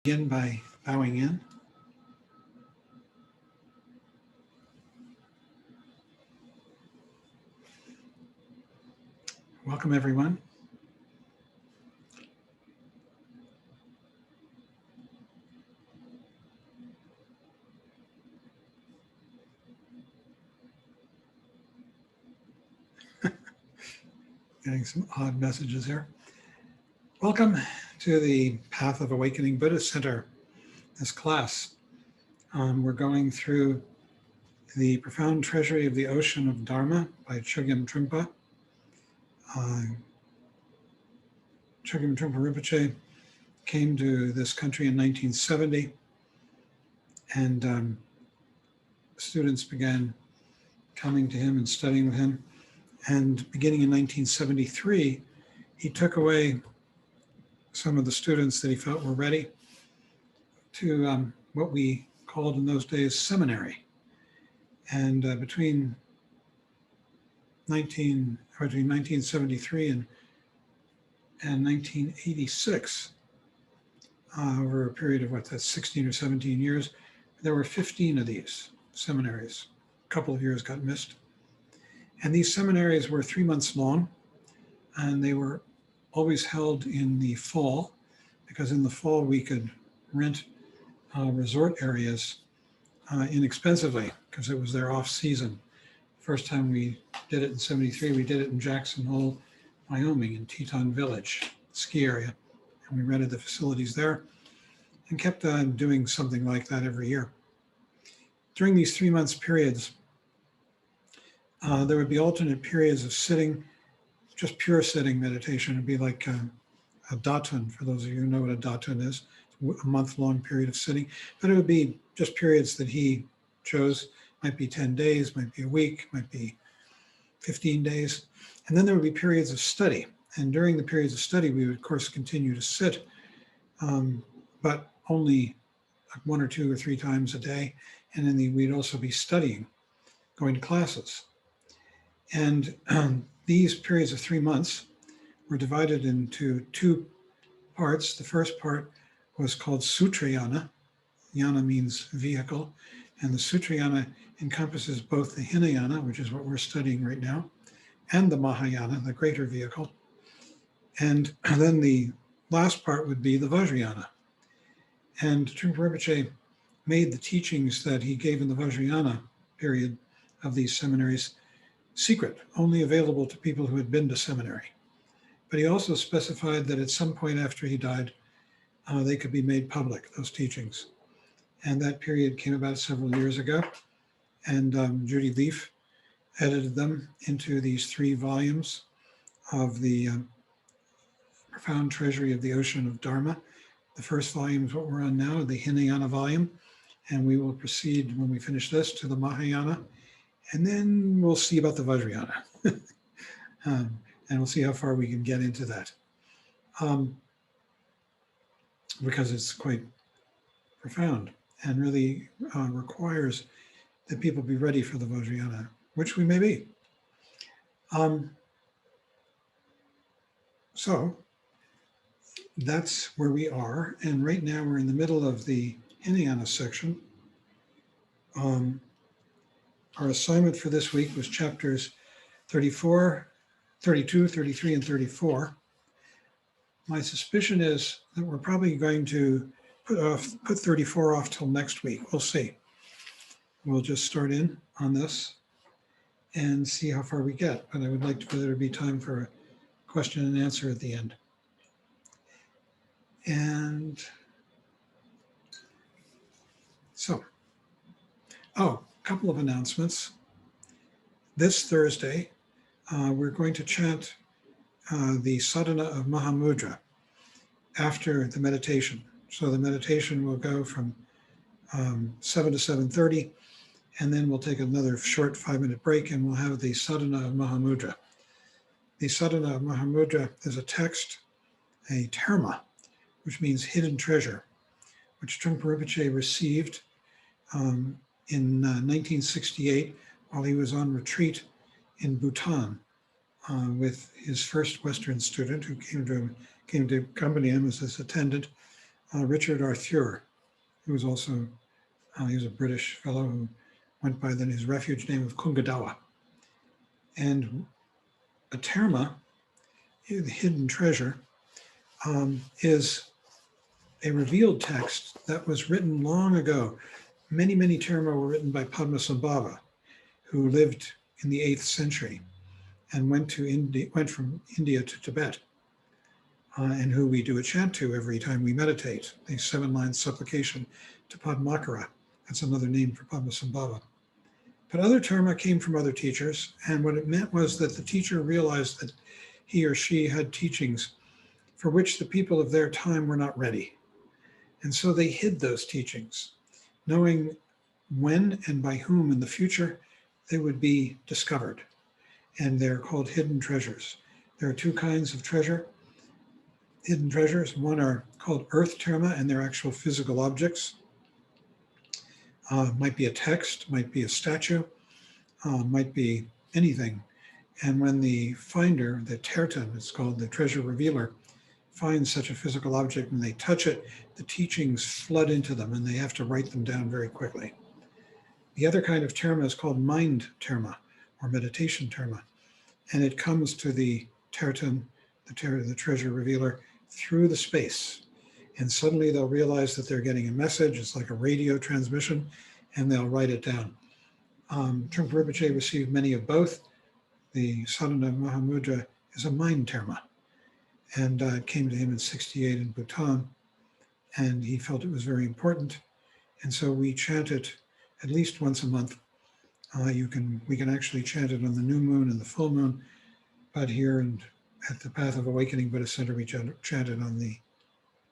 Begin by bowing in. Welcome, everyone. Getting some odd messages here. Welcome to the Path of Awakening Buddhist Center, this class. We're going through the Profound Treasury of the Ocean of Dharma by Chogyam Trungpa. Chogyam Trungpa Rinpoche came to this country in 1970, and students began coming to him and studying with him. And beginning in 1973, he took away some of the students that he felt were ready to what we called in those days seminary. And between 1973 and 1986, over a period of that's 16 or 17 years, there were 15 of these seminaries. A couple of years got missed. And these seminaries were 3 months long, and they were always held in the fall, because in the fall we could rent resort areas inexpensively, because it was their off season. First time we did it in 73, we did it in Jackson Hole, Wyoming, in Teton Village, ski area. And we rented the facilities there and kept doing something like that every year. During these 3 months periods, there would be alternate periods of sitting, just pure sitting meditation. It'd be like a datun, for those of you who know what a datun is, a month-long period of sitting. But it would be just periods that he chose. Might be 10 days, might be a week, might be 15 days. And then there would be periods of study. And during the periods of study, we would, of course, continue to sit, but only 1 or 2 or 3 times a day. And then we'd also be studying, going to classes. And these periods of 3 months were divided into 2 parts. The first part was called Sutrayana. Yana means vehicle. And the Sutrayana encompasses both the Hinayana, which is what we're studying right now, and the Mahayana, the greater vehicle. And then the last part would be the Vajrayana. And Trungpa Rinpoche made the teachings that he gave in the Vajrayana period of these seminaries secret, only available to people who had been to seminary. But he also specified that at some point after he died, they could be made public, those teachings. And that period came about several years ago. And Judy Leaf edited them into these 3 volumes of the Profound Treasury of the Ocean of Dharma. The first volume is what we're on now, the Hinayana volume. And we will proceed, when we finish this, to the Mahayana. And then we'll see about the Vajrayana. And we'll see how far we can get into that. Because it's quite profound and really requires that people be ready for the Vajrayana, which we may be. So that's where we are. And right now we're in the middle of the Hinayana section. Our assignment for this week was chapters 34, 32, 33, and 34. My suspicion is that we're probably going to put 34 off till next week. We'll see. We'll just start in on this and see how far we get. But I would like for there to be time for a question and answer at the end. And so, a couple of announcements. This Thursday, we're going to chant the sadhana of Mahamudra after the meditation. So the meditation will go from 7 to 7:30, and then we'll take another short 5-minute break, and we'll have the sadhana of Mahamudra. The sadhana of Mahamudra is a text, a terma, which means hidden treasure, which Trungpa Rinpoche received in 1968 while he was on retreat in Bhutan with his first Western student who came to accompany him as his attendant, Richard Arthur, who was also, he was a British fellow who went by his refuge name of Kungadawa. And a terma, the hidden treasure, is a revealed text that was written long ago. Many, many terma were written by Padmasambhava, who lived in the 8th century and went from India to Tibet, and who we do a chant to every time we meditate, the 7-line supplication to Padmakara. That's another name for Padmasambhava. But other terma came from other teachers, and what it meant was that the teacher realized that he or she had teachings for which the people of their time were not ready. And so they hid those teachings, knowing when and by whom in the future they would be discovered. And they're called hidden treasures. There are two kinds of hidden treasures. One are called earth terma, and they're actual physical objects. Might be a text, might be a statue, might be anything. And when the finder, the tertan, it's called the treasure revealer, finds such a physical object and they touch it, the teachings flood into them and they have to write them down very quickly. The other kind of terma is called mind terma or meditation terma. And it comes to the tertan, the treasure revealer, through the space. And suddenly they'll realize that they're getting a message. It's like a radio transmission, and they'll write it down. Trungpa Rinpoche received many of both. The Sadhana Mahamudra is a mind terma. And it came to him in 68 in Bhutan, and he felt it was very important. And so we chant it at least once a month. We can actually chant it on the new moon and the full moon, but here at the Path of Awakening Buddhist Center, we chant it on the,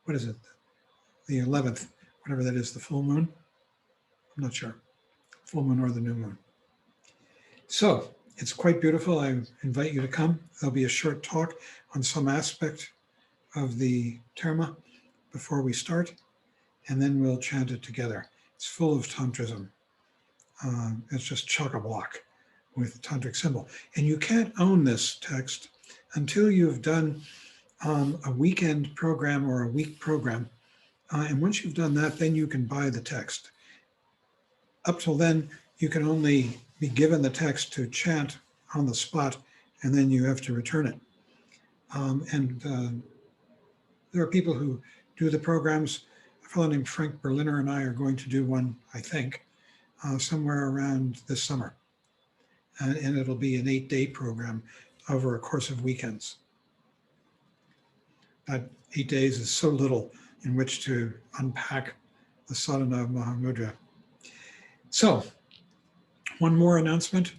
the 11th, whatever that is, the full moon. I'm not sure, full moon or the new moon. So it's quite beautiful. I invite you to come. There'll be a short talk on some aspect of the terma before we start, and then we'll chant it together. It's full of tantrism. It's just chock-a-block with tantric symbol. And you can't own this text until you've done a weekend program or a week program. And once you've done that, then you can buy the text. Up till then, you can only be given the text to chant on the spot, and then you have to return it. There are people who do the programs. A fellow named Frank Berliner and I are going to do one, I think, somewhere around this summer. And it'll be an 8-day program over a course of weekends. But 8 days is so little in which to unpack the sadhana of Mahamudra. So, one more announcement.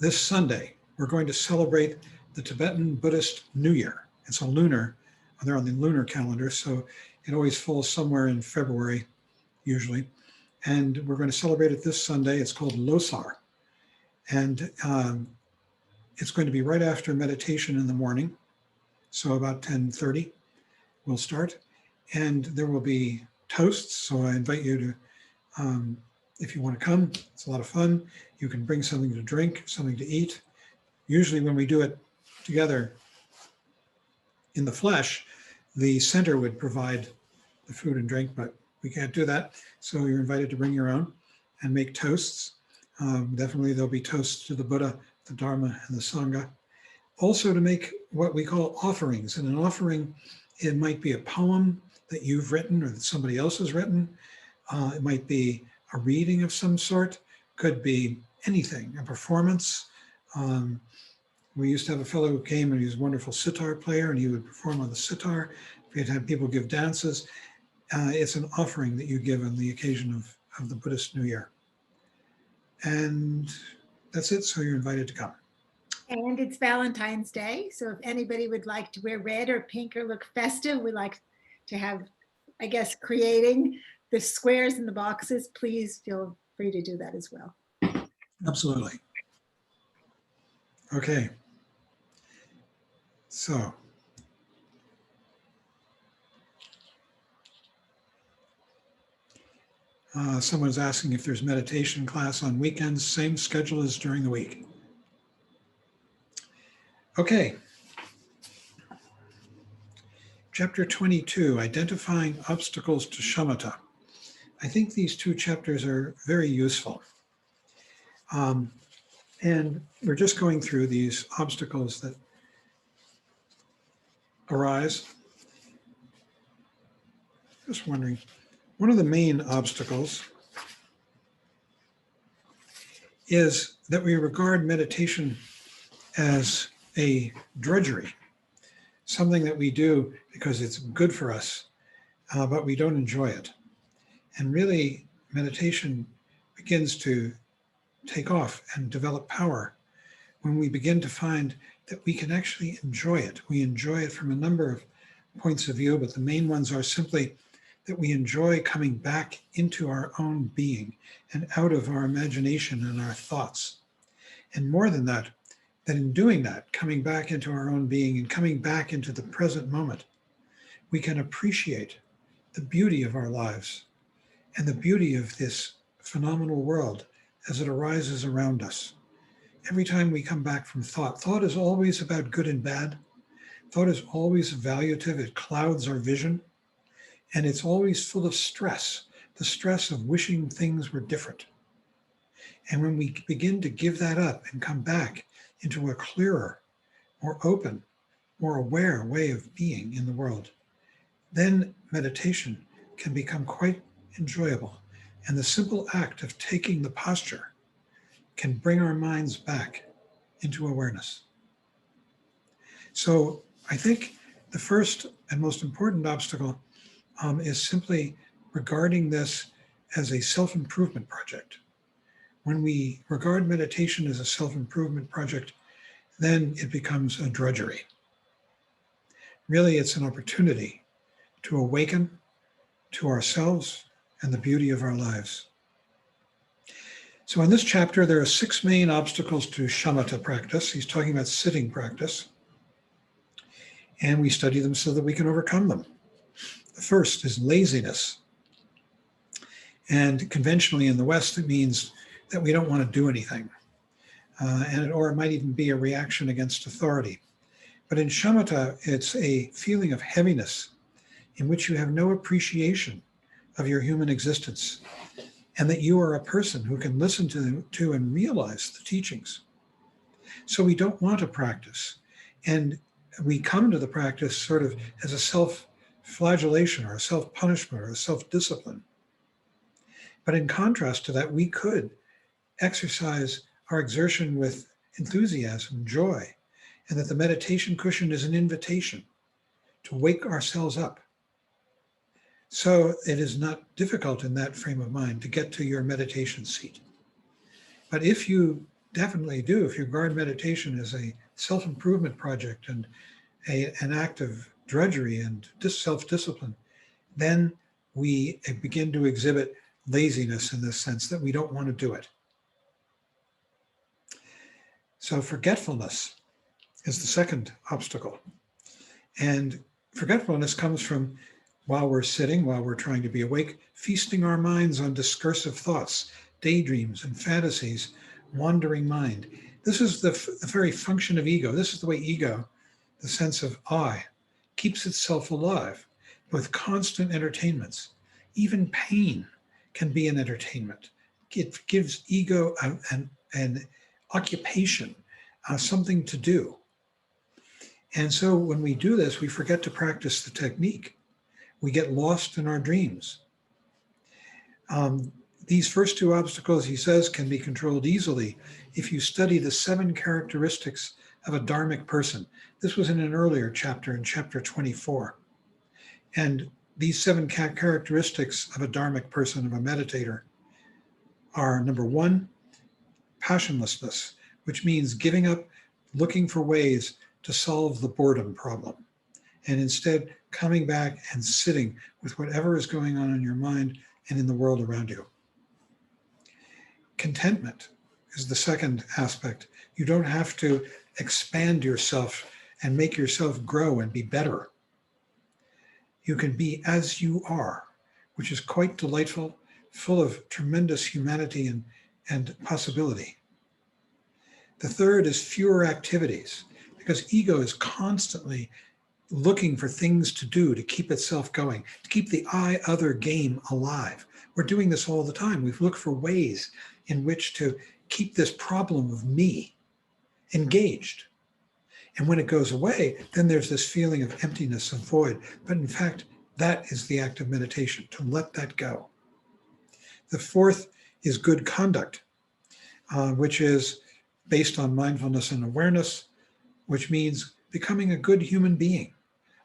This Sunday, we're going to celebrate the Tibetan Buddhist New Year. It's a lunar, they're on the lunar calendar, so it always falls somewhere in February, usually. And we're going to celebrate it this Sunday. It's called Losar. And it's going to be right after meditation in the morning. So about 10:30, we'll start. And there will be toasts. So I invite you to, if you want to come, it's a lot of fun. You can bring something to drink, something to eat. Usually when we do it together in the flesh, the center would provide the food and drink, but we can't do that. So you're invited to bring your own and make toasts. Definitely there'll be toasts to the Buddha, the Dharma, and the Sangha. Also to make what we call offerings. And an offering, it might be a poem that you've written or that somebody else has written. It might be a reading of some sort. Could be anything, a performance. We used to have a fellow who came and he was a wonderful sitar player and he would perform on the sitar. We'd have people give dances. It's an offering that you give on the occasion of the Buddhist New Year. And that's it, so you're invited to come. And it's Valentine's Day, so if anybody would like to wear red or pink or look festive, we like to have, I guess, creating the squares and the boxes, please feel free to do that as well. Absolutely. Okay. So. Someone's asking if there's meditation class on weekends, same schedule as during the week. Okay. Chapter 22, Identifying Obstacles to Shamatha. I think these two chapters are very useful. And we're just going through these obstacles that arise. Just wondering, one of the main obstacles is that we regard meditation as a drudgery, something that we do because it's good for us, but we don't enjoy it. And really, meditation begins to take off and develop power when we begin to find that we can actually enjoy it. We enjoy it from a number of points of view, but the main ones are simply that we enjoy coming back into our own being and out of our imagination and our thoughts. And more than that, that in doing that, coming back into our own being and coming back into the present moment, we can appreciate the beauty of our lives and the beauty of this phenomenal world as it arises around us. Every time we come back from thought, thought is always about good and bad. Thought is always evaluative. It clouds our vision. And it's always full of stress, the stress of wishing things were different. And when we begin to give that up and come back into a clearer, more open, more aware way of being in the world, then meditation can become quite enjoyable. And the simple act of taking the posture can bring our minds back into awareness. So I think the first and most important obstacle is simply regarding this as a self-improvement project. When we regard meditation as a self-improvement project, then it becomes a drudgery. Really, it's an opportunity to awaken to ourselves and the beauty of our lives. So in this chapter, there are 6 main obstacles to shamatha practice. He's talking about sitting practice. And we study them so that we can overcome them. The first is laziness. And conventionally in the West, it means that we don't want to do anything. Or it might even be a reaction against authority. But in shamatha, it's a feeling of heaviness in which you have no appreciation of your human existence, and that you are a person who can listen to and realize the teachings. So we don't want to practice. And we come to the practice sort of as a self-flagellation or a self-punishment or a self-discipline. But in contrast to that, we could exercise our exertion with enthusiasm, joy, and that the meditation cushion is an invitation to wake ourselves up. So it is not difficult in that frame of mind to get to your meditation seat. But if you definitely do, if you regard meditation as a self-improvement project and an act of drudgery and self-discipline, then we begin to exhibit laziness in the sense that we don't want to do it. So forgetfulness is the second obstacle. And forgetfulness comes from while we're sitting, while we're trying to be awake, feasting our minds on discursive thoughts, daydreams and fantasies, wandering mind. This is the very function of ego. This is the way ego, the sense of I, keeps itself alive with constant entertainments. Even pain can be an entertainment. It gives ego an occupation, something to do. And so when we do this, we forget to practice the technique. We get lost in our dreams. These first 2 obstacles, he says, can be controlled easily if you study the 7 characteristics of a Dharmic person. This was in an earlier chapter, in chapter 24. And these 7 characteristics of a Dharmic person, of a meditator, are number 1, passionlessness, which means giving up looking for ways to solve the boredom problem, and instead coming back and sitting with whatever is going on in your mind and in the world around you. Contentment is the second aspect. You don't have to expand yourself and make yourself grow and be better. You can be as you are, which is quite delightful, full of tremendous humanity and possibility. The third is fewer activities, because ego is constantly looking for things to do to keep itself going, to keep the I-other game alive. We're doing this all the time. We've looked for ways in which to keep this problem of me engaged. And when it goes away, then there's this feeling of emptiness, of void. But in fact, that is the act of meditation, to let that go. The fourth is good conduct, which is based on mindfulness and awareness, which means becoming a good human being,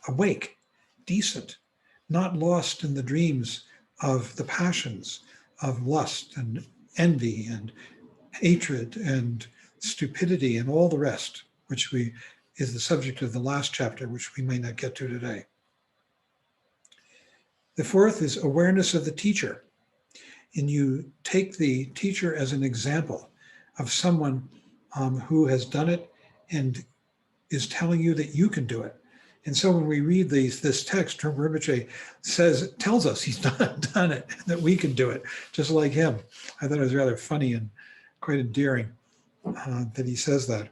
awake, decent, not lost in the dreams of the passions of lust and envy and hatred and stupidity and all the rest, which is the subject of the last chapter, which we may not get to today. The fourth is awareness of the teacher. And you take the teacher as an example of someone who has done it and is telling you that you can do it. And so when we read this text, Trungpa Rinpoche tells us he's done it, that we can do it, just like him. I thought it was rather funny and quite endearing that he says that.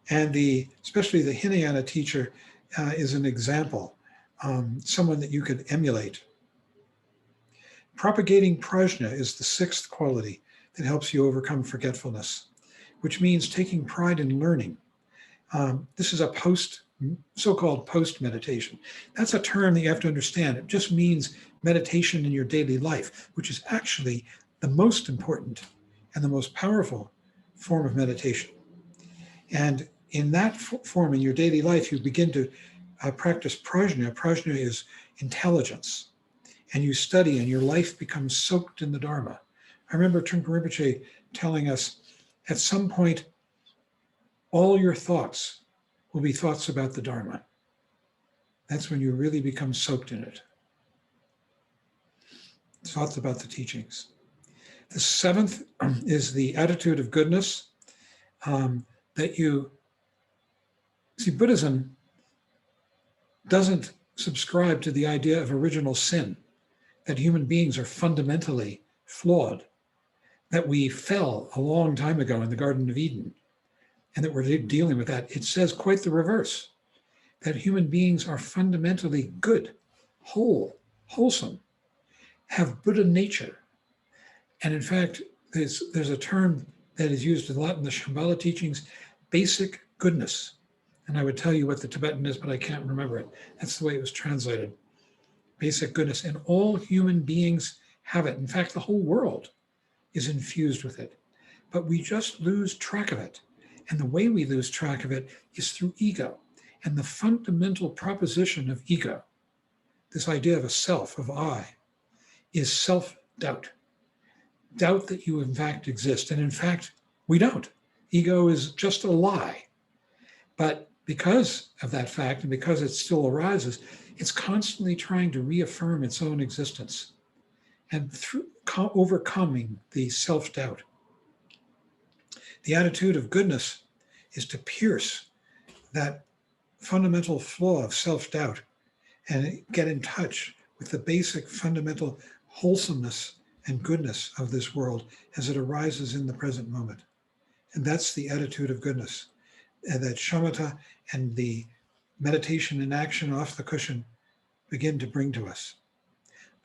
And especially the Hinayana teacher is an example, someone that you could emulate. Propagating Prajna is the sixth quality that helps you overcome forgetfulness, which means taking pride in learning. This is a so-called post-meditation. That's a term that you have to understand. It just means meditation in your daily life, which is actually the most important and the most powerful form of meditation. And in that form, in your daily life, you begin to practice prajna. Prajna is intelligence. And you study and your life becomes soaked in the Dharma. I remember Trungpa Rinpoche telling us, at some point, all your thoughts will be thoughts about the Dharma. That's when you really become soaked in it. Thoughts about the teachings. The seventh is the attitude of goodness, that you see. Buddhism doesn't subscribe to the idea of original sin, that human beings are fundamentally flawed, that we fell a long time ago in the Garden of Eden, and that we're dealing with that. It says quite the reverse, that human beings are fundamentally good, wholesome, have Buddha nature. And in fact, there's a term that is used a lot in the Shambhala teachings, basic goodness. And I would tell you what the Tibetan is, but I can't remember it. That's the way it was translated. Basic goodness. And all human beings have it. In fact, the whole world is infused with it. But we just lose track of it. And the way we lose track of it is through ego. And the fundamental proposition of ego, this idea of a self, of I, is self-doubt. Doubt that you in fact exist. And in fact, we don't. Ego is just a lie. But because of that fact, and because it still arises, it's constantly trying to reaffirm its own existence and through overcoming the self-doubt. The attitude of goodness is to pierce that fundamental flaw of self-doubt and get in touch with the basic fundamental wholesomeness and goodness of this world as it arises in the present moment. And that's the attitude of goodness, and that shamatha and the meditation in action off the cushion begin to bring to us.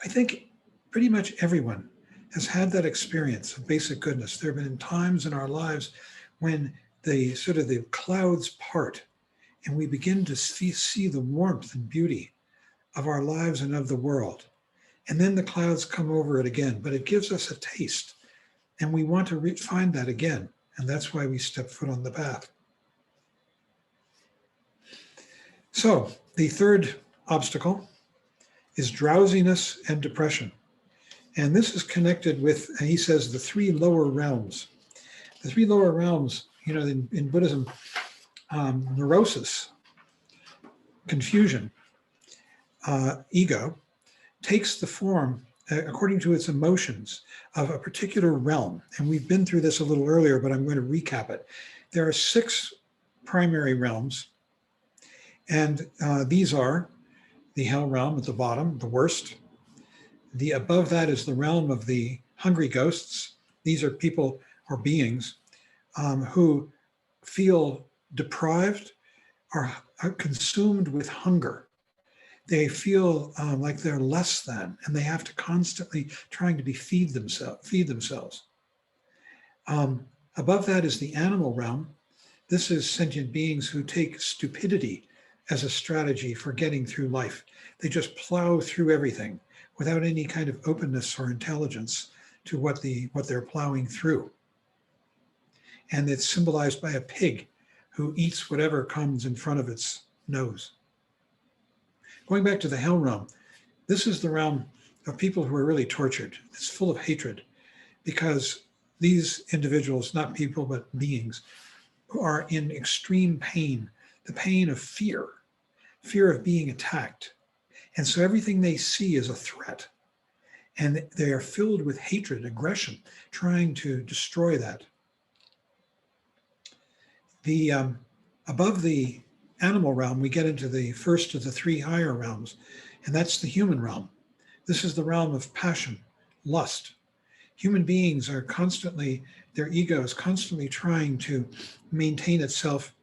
I think pretty much everyone has had that experience of basic goodness. There have been times in our lives when the clouds part and we begin to see the warmth and beauty of our lives and of the world. And then the clouds come over it again, but it gives us a taste. And we want to find that again. And that's why we step foot on the path. So the third obstacle is drowsiness and depression. And this is connected with, he says, the three lower realms. The three lower realms, in Buddhism, neurosis, confusion, ego, takes the form, according to its emotions, of a particular realm. And we've been through this a little earlier, but I'm going to recap it. There are 6 primary realms, and these are the hell realm at the bottom, the worst. The above that is the realm of the hungry ghosts. These are people or beings who feel deprived, are consumed with hunger. They feel like they're less than, and they have to constantly trying to feed themselves. Above that is the animal realm. This is sentient beings who take stupidity as a strategy for getting through life. They just plow through everything without any kind of openness or intelligence to what they're plowing through. And it's symbolized by a pig who eats whatever comes in front of its nose. Going back to the hell realm, this is the realm of people who are really tortured. It's full of hatred because these individuals, not people, but beings, who are in extreme pain, the pain of fear of being attacked. And so everything they see is a threat. And they are filled with hatred, aggression, trying to destroy that. Above the animal realm, we get into the first of the three higher realms, and that's the human realm. This is the realm of passion, lust. Human beings are constantly, their ego is constantly trying to maintain itself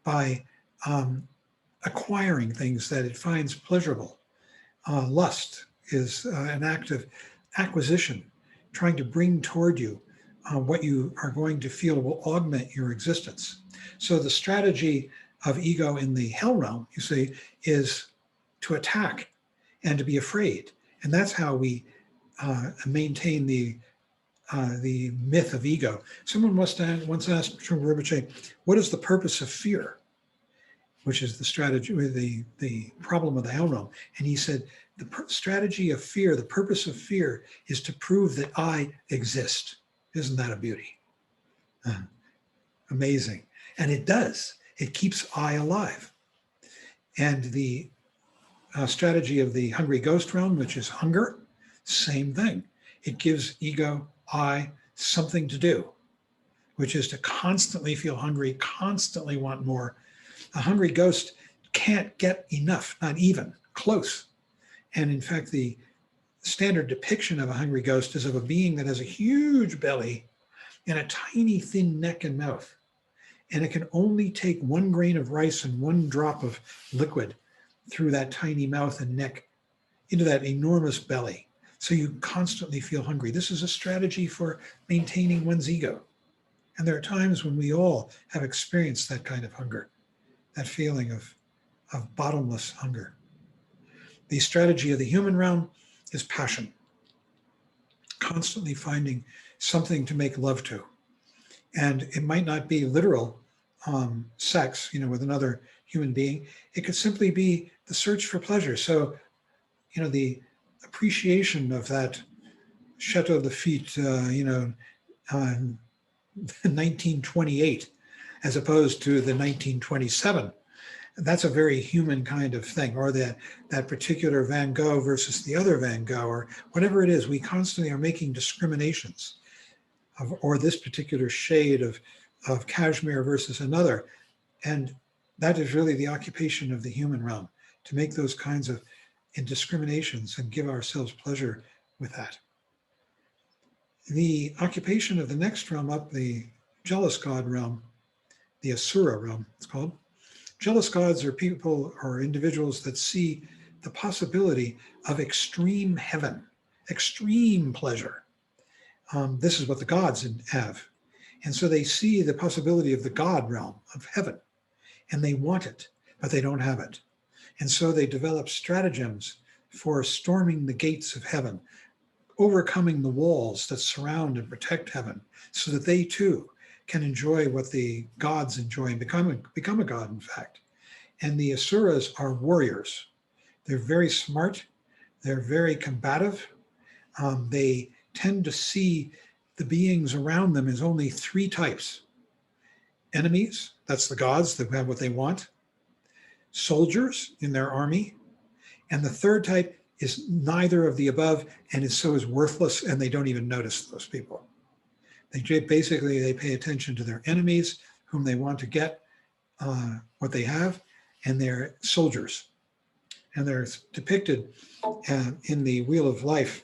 by acquiring things that it finds pleasurable. Lust is an act of acquisition, trying to bring toward you what you are going to feel will augment your existence. So the strategy of ego in the hell realm, you see, is to attack and to be afraid. And that's how we maintain the myth of ego. Someone once asked Trungpa Rinpoche, what is the purpose of fear? Which is the strategy, the problem of the hell realm. And he said, the strategy of fear, the purpose of fear is to prove that I exist. Isn't that a beauty? Amazing. And it does. It keeps I alive. And the strategy of the hungry ghost realm, which is hunger, same thing. It gives ego, I, something to do, which is to constantly feel hungry, constantly want more. A hungry ghost can't get enough, not even close. And in fact, the standard depiction of a hungry ghost is of a being that has a huge belly and a tiny thin neck and mouth. And it can only take 1 grain of rice and 1 drop of liquid through that tiny mouth and neck into that enormous belly. So you constantly feel hungry. This is a strategy for maintaining one's ego. And there are times when we all have experienced that kind of hunger, that feeling of bottomless hunger. The strategy of the human realm is passion, constantly finding something to make love to. And it might not be literal sex, with another human being. It could simply be the search for pleasure. So, the appreciation of that Chateau Lafitte, 1928, as opposed to the 1927. That's a very human kind of thing, or that particular Van Gogh versus the other Van Gogh, or whatever it is. We constantly are making discriminations or this particular shade of cashmere versus another. And that is really the occupation of the human realm, to make those kinds of indiscriminations and give ourselves pleasure with that. The occupation of the next realm up, the jealous god realm, the Asura realm, it's called. Jealous gods are people or individuals that see the possibility of extreme heaven, extreme pleasure. This is what the gods have. And so they see the possibility of the God realm of heaven, and they want it, but they don't have it. And so they develop stratagems for storming the gates of heaven, overcoming the walls that surround and protect heaven, so that they too can enjoy what the gods enjoy and become a god, in fact. And the Asuras are warriors. They're very smart. They're very combative. They tend to see the beings around them as only 3 types. Enemies, that's the gods that have what they want. Soldiers in their army. And the 3rd type is neither of the above, and is worthless, and they don't even notice those people. They pay attention to their enemies, whom they want to get what they have, and they're soldiers. And they're depicted in the Wheel of Life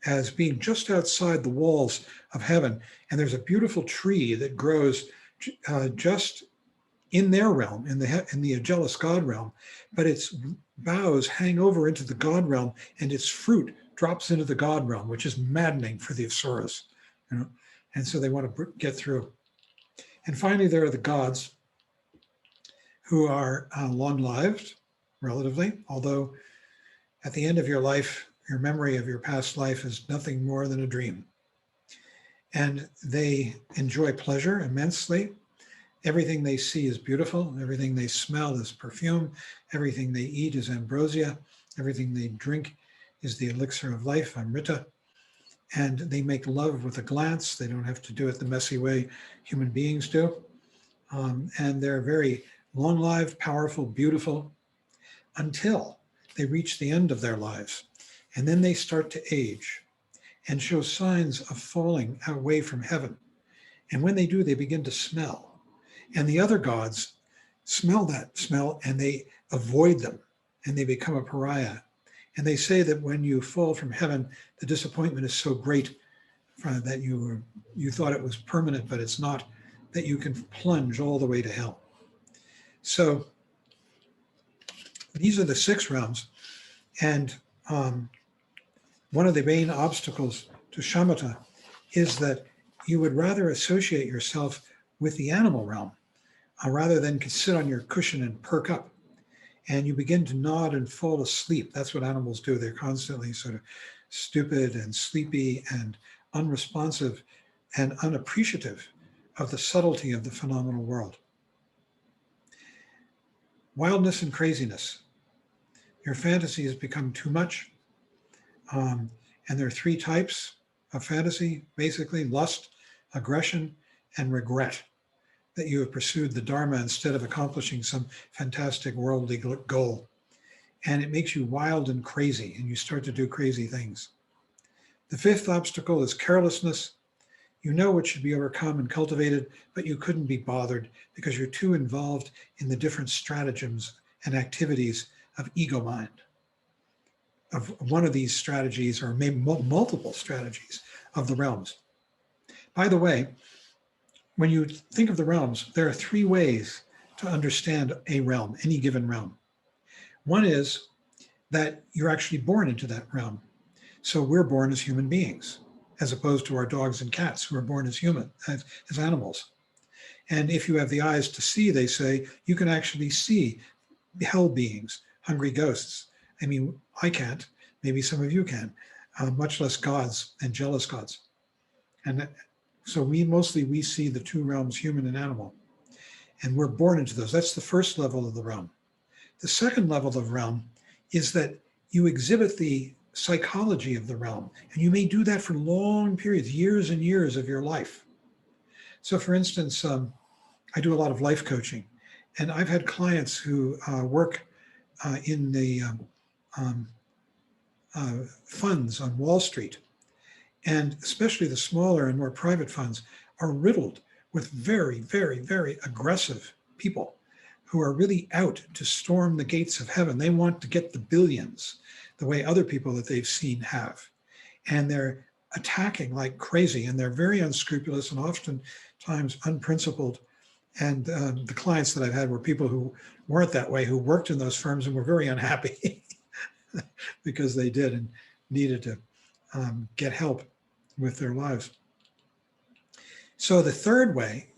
as being just outside the walls of heaven. And there's a beautiful tree that grows just in their realm, in the jealous God realm, but its boughs hang over into the God realm, and its fruit drops into the God realm, which is maddening for the asuras, you know. And so they want to get through. And finally, there are the gods, who are long-lived, relatively, although at the end of your life, your memory of your past life is nothing more than a dream. And they enjoy pleasure immensely. Everything they see is beautiful. Everything they smell is perfume. Everything they eat is ambrosia. Everything they drink is the elixir of life, amrita. And they make love with a glance. They don't have to do it the messy way human beings do. And they're very long-lived, powerful, beautiful, until they reach the end of their lives. And then they start to age and show signs of falling away from heaven. And when they do, they begin to smell. And the other gods smell that smell, and they avoid them, and they become a pariah. And they say that when you fall from heaven, the disappointment is so great that you thought it was permanent, but it's not, that you can plunge all the way to hell. So these are the 6 realms. And one of the main obstacles to shamatha is that you would rather associate yourself with the animal realm rather than sit on your cushion and perk up. And you begin to nod and fall asleep. That's what animals do. They're constantly sort of stupid and sleepy and unresponsive and unappreciative of the subtlety of the phenomenal world. Wildness and craziness. Your fantasy has become too much. And there are 3 types of fantasy, basically: lust, aggression, and regret that you have pursued the Dharma instead of accomplishing some fantastic worldly goal. And it makes you wild and crazy, and you start to do crazy things. The 5th obstacle is carelessness. You know what should be overcome and cultivated, but you couldn't be bothered because you're too involved in the different stratagems and activities of ego mind. Of one of these strategies, or maybe multiple strategies of the realms. By the way, when you think of the realms, there are 3 ways to understand a realm, any given realm. One is that you're actually born into that realm. So we're born as human beings, as opposed to our dogs and cats who are born as as animals. And if you have the eyes to see, they say, you can actually see hell beings, hungry ghosts. I mean, I can't, maybe some of you can, much less gods and jealous gods. And so we see the 2 realms, human and animal, and we're born into those. That's the first level of the realm. The second level of the realm is that you exhibit the psychology of the realm, and you may do that for long periods, years and years of your life. So for instance, I do a lot of life coaching, and I've had clients who work in the funds on Wall Street, and especially the smaller and more private funds are riddled with very, very, very aggressive people who are really out to storm the gates of heaven. They want to get the billions the way other people that they've seen have. And they're attacking like crazy, and they're very unscrupulous and oftentimes unprincipled. And the clients that I've had were people who weren't that way, who worked in those firms and were very unhappy because they did and needed to get help with their lives. So the third way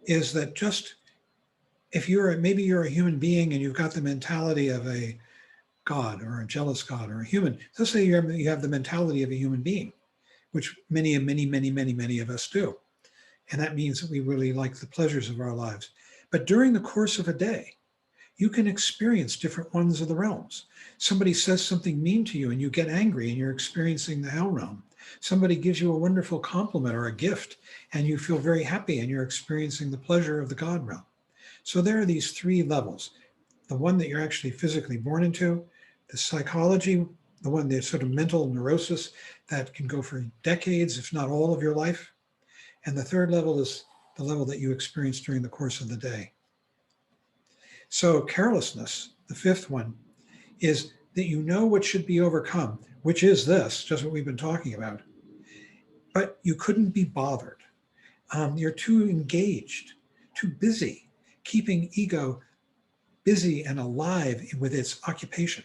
is that just if maybe you're a human being and you've got the mentality of a god or a jealous god or a human, let's say you have the mentality of a human being, which many of us do. And that means that we really like the pleasures of our lives. But during the course of a day, you can experience different ones of the realms. Somebody says something mean to you and you get angry and you're experiencing the hell realm. Somebody gives you a wonderful compliment or a gift and you feel very happy and you're experiencing the pleasure of the God realm. So there are these 3 levels. The one that you're actually physically born into, the psychology, the one that's sort of mental neurosis that can go for decades, if not all of your life. And the 3rd level is the level that you experience during the course of the day. So carelessness, the 5th one, is that you know what should be overcome, which is this, just what we've been talking about, but you couldn't be bothered. You're too engaged, too busy keeping ego busy and alive with its occupation.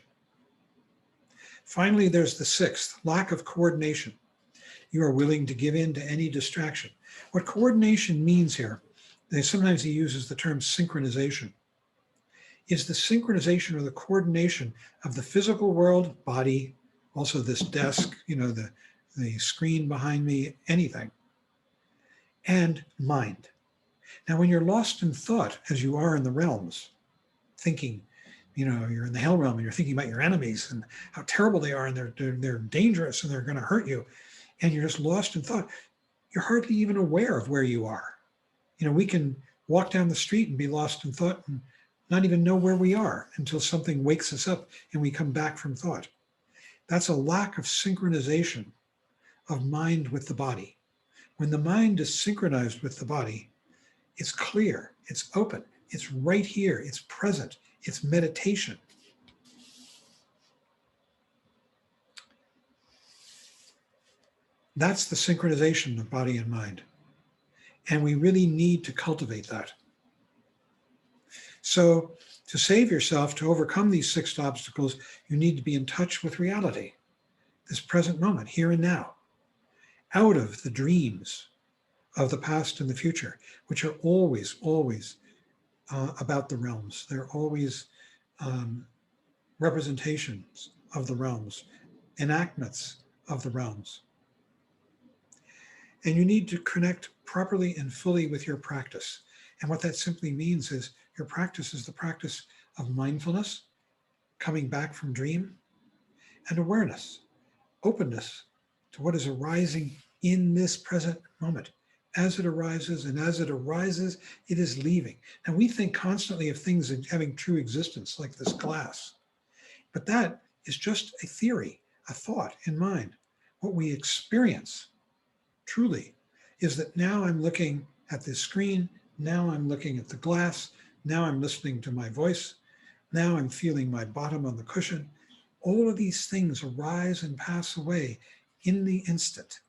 Finally, there's the sixth, lack of coordination. You are willing to give in to any distraction. What coordination means here, sometimes he uses the term synchronization, is the synchronization or the coordination of the physical world, body, also this desk, the screen behind me, anything, and mind. Now, when you're lost in thought, as you are in the realms, thinking, you're in the hell realm and you're thinking about your enemies and how terrible they are and they're dangerous and they're going to hurt you, and you're just lost in thought, you're hardly even aware of where you are. We can walk down the street and be lost in thought and not even know where we are until something wakes us up and we come back from thought. That's a lack of synchronization of mind with the body. When the mind is synchronized with the body, it's clear, it's open, it's right here, it's present, it's meditation. That's the synchronization of body and mind. And we really need to cultivate that. So to save yourself, to overcome these six obstacles, you need to be in touch with reality, this present moment, here and now, out of the dreams of the past and the future, which are always, always about the realms. They're always representations of the realms, enactments of the realms. And you need to connect properly and fully with your practice. And what that simply means is your practice is the practice of mindfulness, coming back from dream, and awareness, openness to what is arising in this present moment. As it arises, and as it arises, it is leaving. And we think constantly of things as having true existence, like this glass. But that is just a theory, a thought in mind. What we experience truly is that now I'm looking at this screen, now I'm looking at the glass, now I'm listening to my voice, now I'm feeling my bottom on the cushion. All of these things arise and pass away in the instant.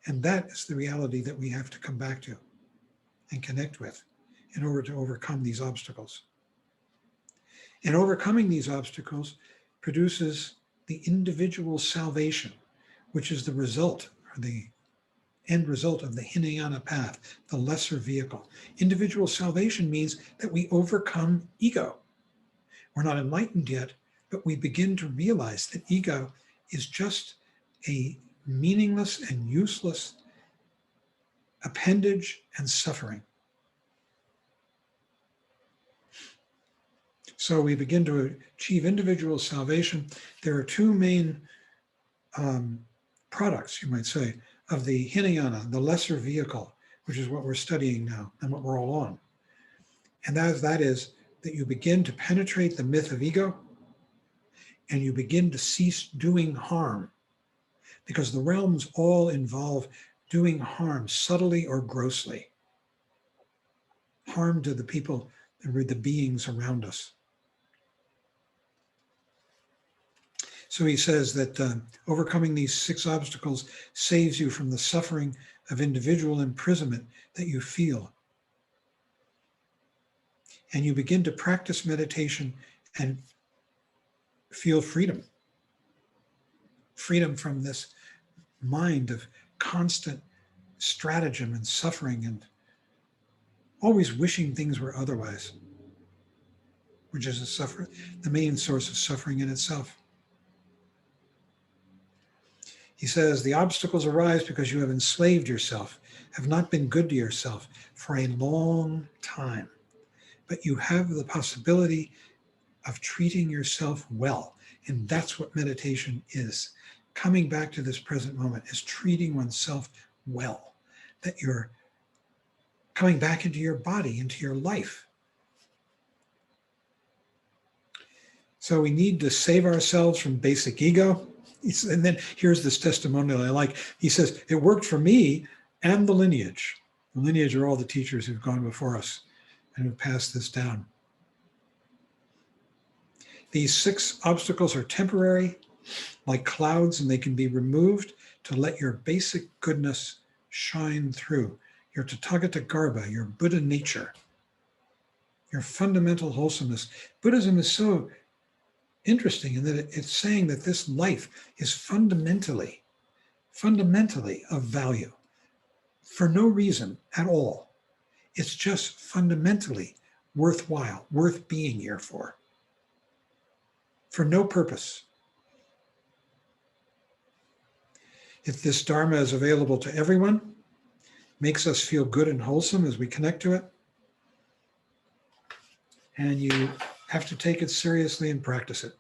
And that is the reality that we have to come back to and connect with in order to overcome these obstacles. And overcoming these obstacles produces the individual salvation, which is the result, or the end result of the Hinayana path, the lesser vehicle. Individual salvation means that we overcome ego. We're not enlightened yet, but we begin to realize that ego is just a meaningless and useless appendage and suffering. So we begin to achieve individual salvation. There are two main products, you might say, of the Hinayana, the lesser vehicle, which is what we're studying now and what we're all on. And that is that you begin to penetrate the myth of ego and you begin to cease doing harm, because the realms all involve doing harm subtly or grossly, harm to the people, the beings around us. So he says that overcoming these six obstacles saves you from the suffering of individual imprisonment that you feel. And you begin to practice meditation and feel freedom. Freedom from this mind of constant stratagem and suffering and always wishing things were otherwise, which is the main source of suffering in itself. He says, the obstacles arise because you have enslaved yourself, have not been good to yourself for a long time. But you have the possibility of treating yourself well. And that's what meditation is. Coming back to this present moment is treating oneself well. That you're coming back into your body, into your life. So we need to save ourselves from basic ego. And then here's this testimonial I like. He says, it worked for me and the lineage. The lineage are all the teachers who've gone before us and who've passed this down. These six obstacles are temporary, like clouds, and they can be removed to let your basic goodness shine through. Your Tathagata Garbha, your Buddha nature. your fundamental wholesomeness. Buddhism is so interesting in that it's saying that this life is fundamentally of value for no reason at all. It's just fundamentally worthwhile, worth being here for no purpose. If this Dharma is available to everyone, makes us feel good and wholesome as we connect to it, and you have to take it seriously and practice it.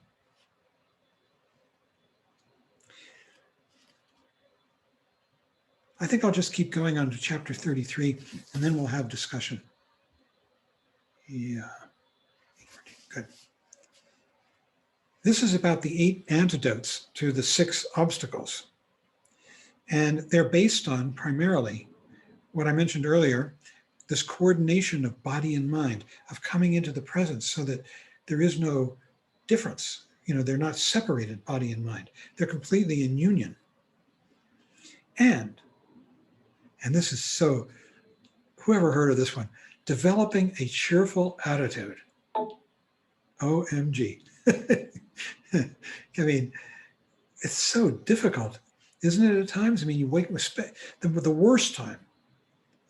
I think I'll just keep going on to chapter 33, and then we'll have discussion. Yeah, good. This is about the 8 antidotes to the 6 obstacles. And they're based on primarily what I mentioned earlier, this coordination of body and mind, of coming into the presence so that there is no difference. You know, they're not separated, body and mind. They're completely in union. And this is so, whoever heard of this one? Developing a cheerful attitude. OMG. I mean, it's so difficult, isn't it, at times? I mean, you wake with the worst time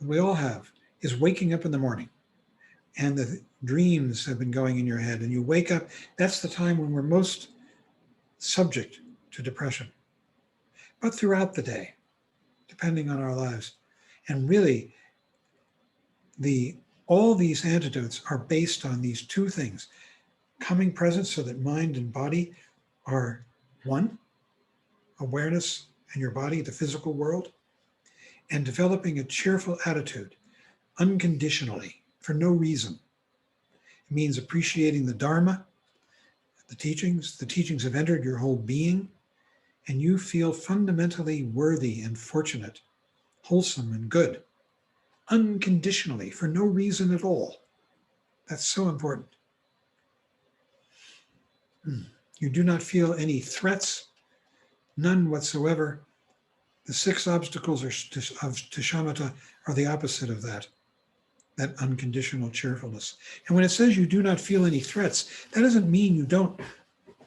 we all have is waking up in the morning and the dreams have been going in your head and you wake up. That's the time when we're most subject to depression. But throughout the day, depending on our lives. And really, all these antidotes are based on these 2 things: coming present so that mind and body are one, awareness and your body, the physical world, and developing a cheerful attitude unconditionally for no reason. It means appreciating the Dharma, the teachings. The teachings have entered your whole being, and you feel fundamentally worthy and fortunate, wholesome and good, unconditionally for no reason at all. That's so important. You do not feel any threats, none whatsoever. The 6 obstacles of Shamatha are the opposite of that unconditional cheerfulness. And when it says you do not feel any threats, that doesn't mean you don't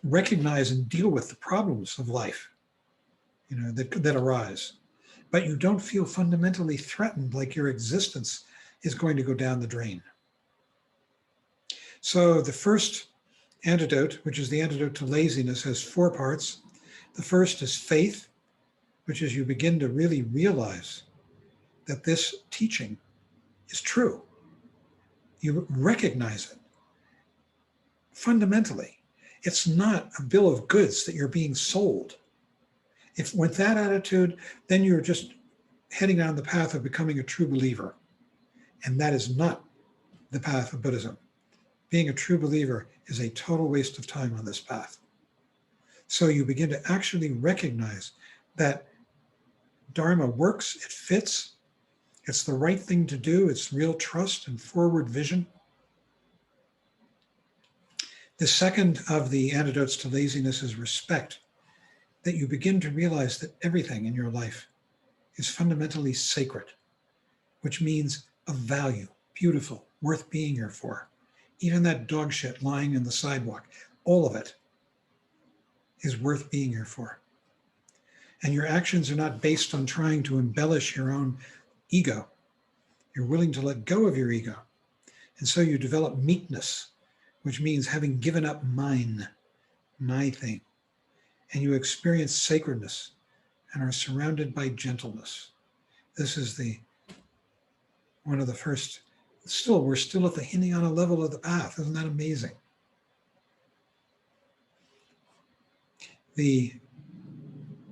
recognize and deal with the problems of life, you know, that arise. But you don't feel fundamentally threatened, like your existence is going to go down the drain. So the first antidote, which is the antidote to laziness, has 4 parts. The first is faith, which is you begin to really realize that this teaching is true. You recognize it fundamentally. It's not a bill of goods that you're being sold. If with that attitude, then you're just heading down the path of becoming a true believer. And that is not the path of Buddhism. Being a true believer is a total waste of time on this path. So you begin to actually recognize that Dharma works, it fits, it's the right thing to do, it's real trust and forward vision. The second of the antidotes to laziness is respect, that you begin to realize that everything in your life is fundamentally sacred, which means of value, beautiful, worth being here for. Even that dog shit lying in the sidewalk, all of it is worth being here for. And your actions are not based on trying to embellish your own ego. You're willing to let go of your ego. And so you develop meekness, which means having given up mine, my thing. And you experience sacredness and are surrounded by gentleness. This is one of the first. We're still at the Hinayana level of the path. Isn't that amazing? The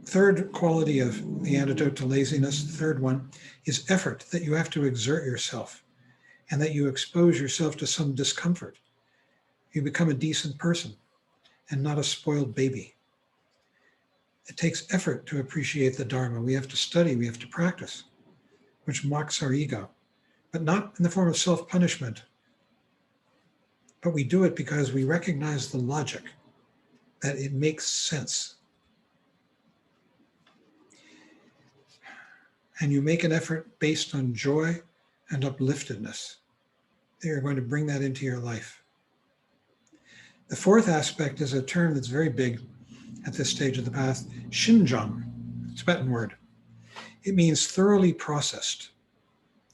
third quality of the antidote to laziness, the third one, is effort, that you have to exert yourself and that you expose yourself to some discomfort. You become a decent person and not a spoiled baby. It takes effort to appreciate the Dharma. We have to study, we have to practice, which mocks our ego, but not in the form of self-punishment. But we do it because we recognize the logic, that it makes sense. And you make an effort based on joy and upliftedness. that you're going to bring that into your life. The fourth aspect is a term that's very big at this stage of the path, Shinjang, Tibetan word. It means thoroughly processed.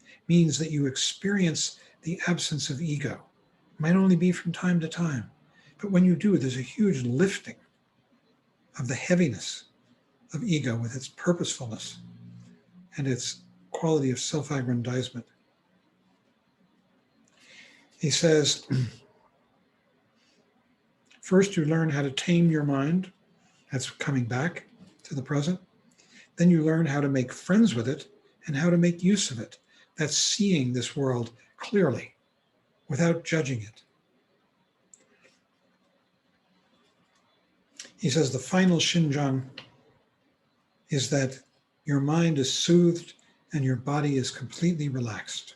It means that you experience the absence of ego. It might only be from time to time, but when you do, there's a huge lifting of the heaviness of ego with its purposefulness and its quality of self-aggrandizement. He says, first you learn how to tame your mind. That's coming back to the present. Then you learn how to make friends with it and how to make use of it. That's seeing this world clearly without judging it. He says the final Shinjang is that your mind is soothed and your body is completely relaxed.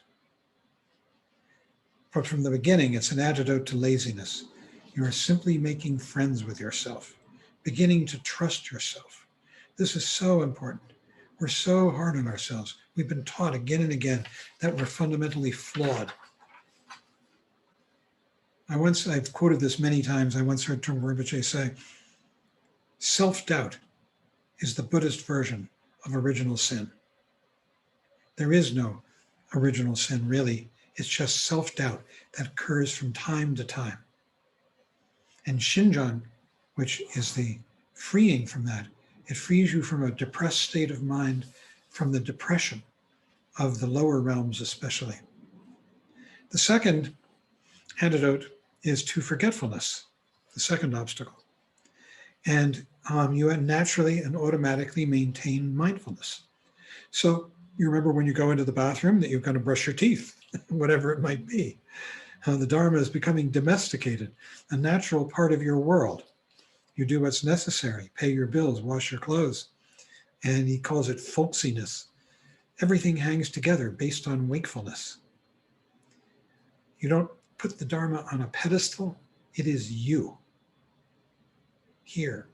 But from the beginning, it's an antidote to laziness. You are simply making friends with yourself, beginning to trust yourself. This is so important. We're so hard on ourselves. We've been taught again and again that we're fundamentally flawed. I've quoted this many times. I once heard Trungpa Rinpoche say, self-doubt is the Buddhist version of original sin. There is no original sin, really. It's just self-doubt that occurs from time to time. And Shinjang, which is the freeing from that, it frees you from a depressed state of mind, from the depression of the lower realms especially. The second antidote is to forgetfulness, the second obstacle. And you naturally and automatically maintain mindfulness. So you remember when you go into the bathroom that you're going to brush your teeth, whatever it might be. The Dharma is becoming domesticated, a natural part of your world. You do what's necessary, pay your bills, wash your clothes. And he calls it folksiness. Everything hangs together based on wakefulness. You don't put the Dharma on a pedestal. It is you, here,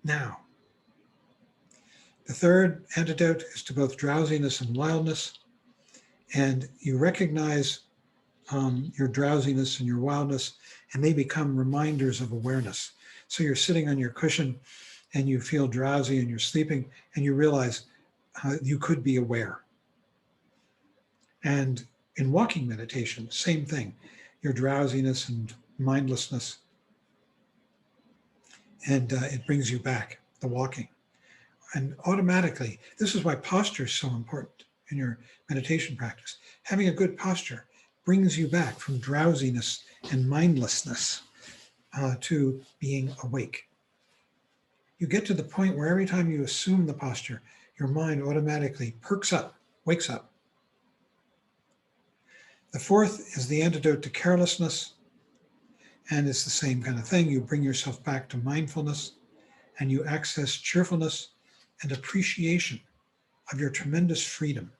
now. The third antidote is to both drowsiness and wildness. And you recognize your drowsiness and your wildness, and they become reminders of awareness. So you're sitting on your cushion and you feel drowsy and you're sleeping and you realize you could be aware. And in walking meditation, same thing, your drowsiness and mindlessness, and it brings you back, the walking. And automatically, this is why posture is so important in your meditation practice. Having a good posture brings you back from drowsiness and mindlessness to being awake. You get to the point where every time you assume the posture, your mind automatically perks up, wakes up. The fourth is the antidote to carelessness, and it's the same kind of thing. You bring yourself back to mindfulness, and you access cheerfulness and appreciation of your tremendous freedom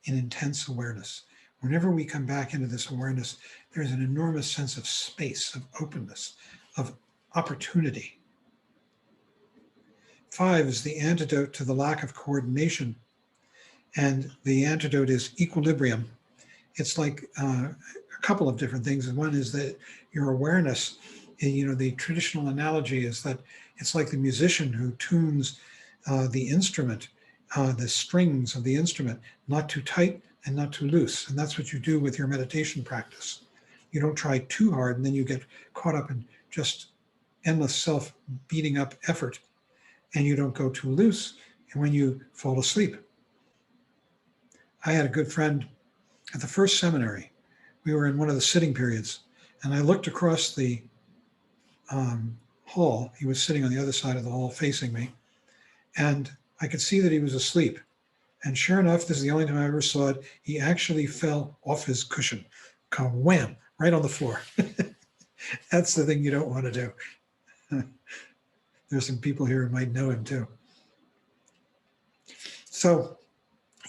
in intense awareness. Whenever we come back into this awareness, there's an enormous sense of space, of openness, of opportunity. 5 is the antidote to the lack of coordination, and the antidote is equilibrium. It's like a couple of different things. And one is that your awareness, the traditional analogy is that it's like the musician who tunes the instrument, the strings of the instrument, not too tight and not too loose. And that's what you do with your meditation practice. You don't try too hard and then you get caught up in just endless self-beating up effort, and you don't go too loose and when you fall asleep. I had a good friend at the first seminary. We were in one of the sitting periods, and I looked across the hall. He was sitting on the other side of the hall facing me, and I could see that he was asleep. And sure enough, this is the only time I ever saw it, he actually fell off his cushion, wham, right on the floor. That's the thing you don't want to do. There's some people here who might know him too. So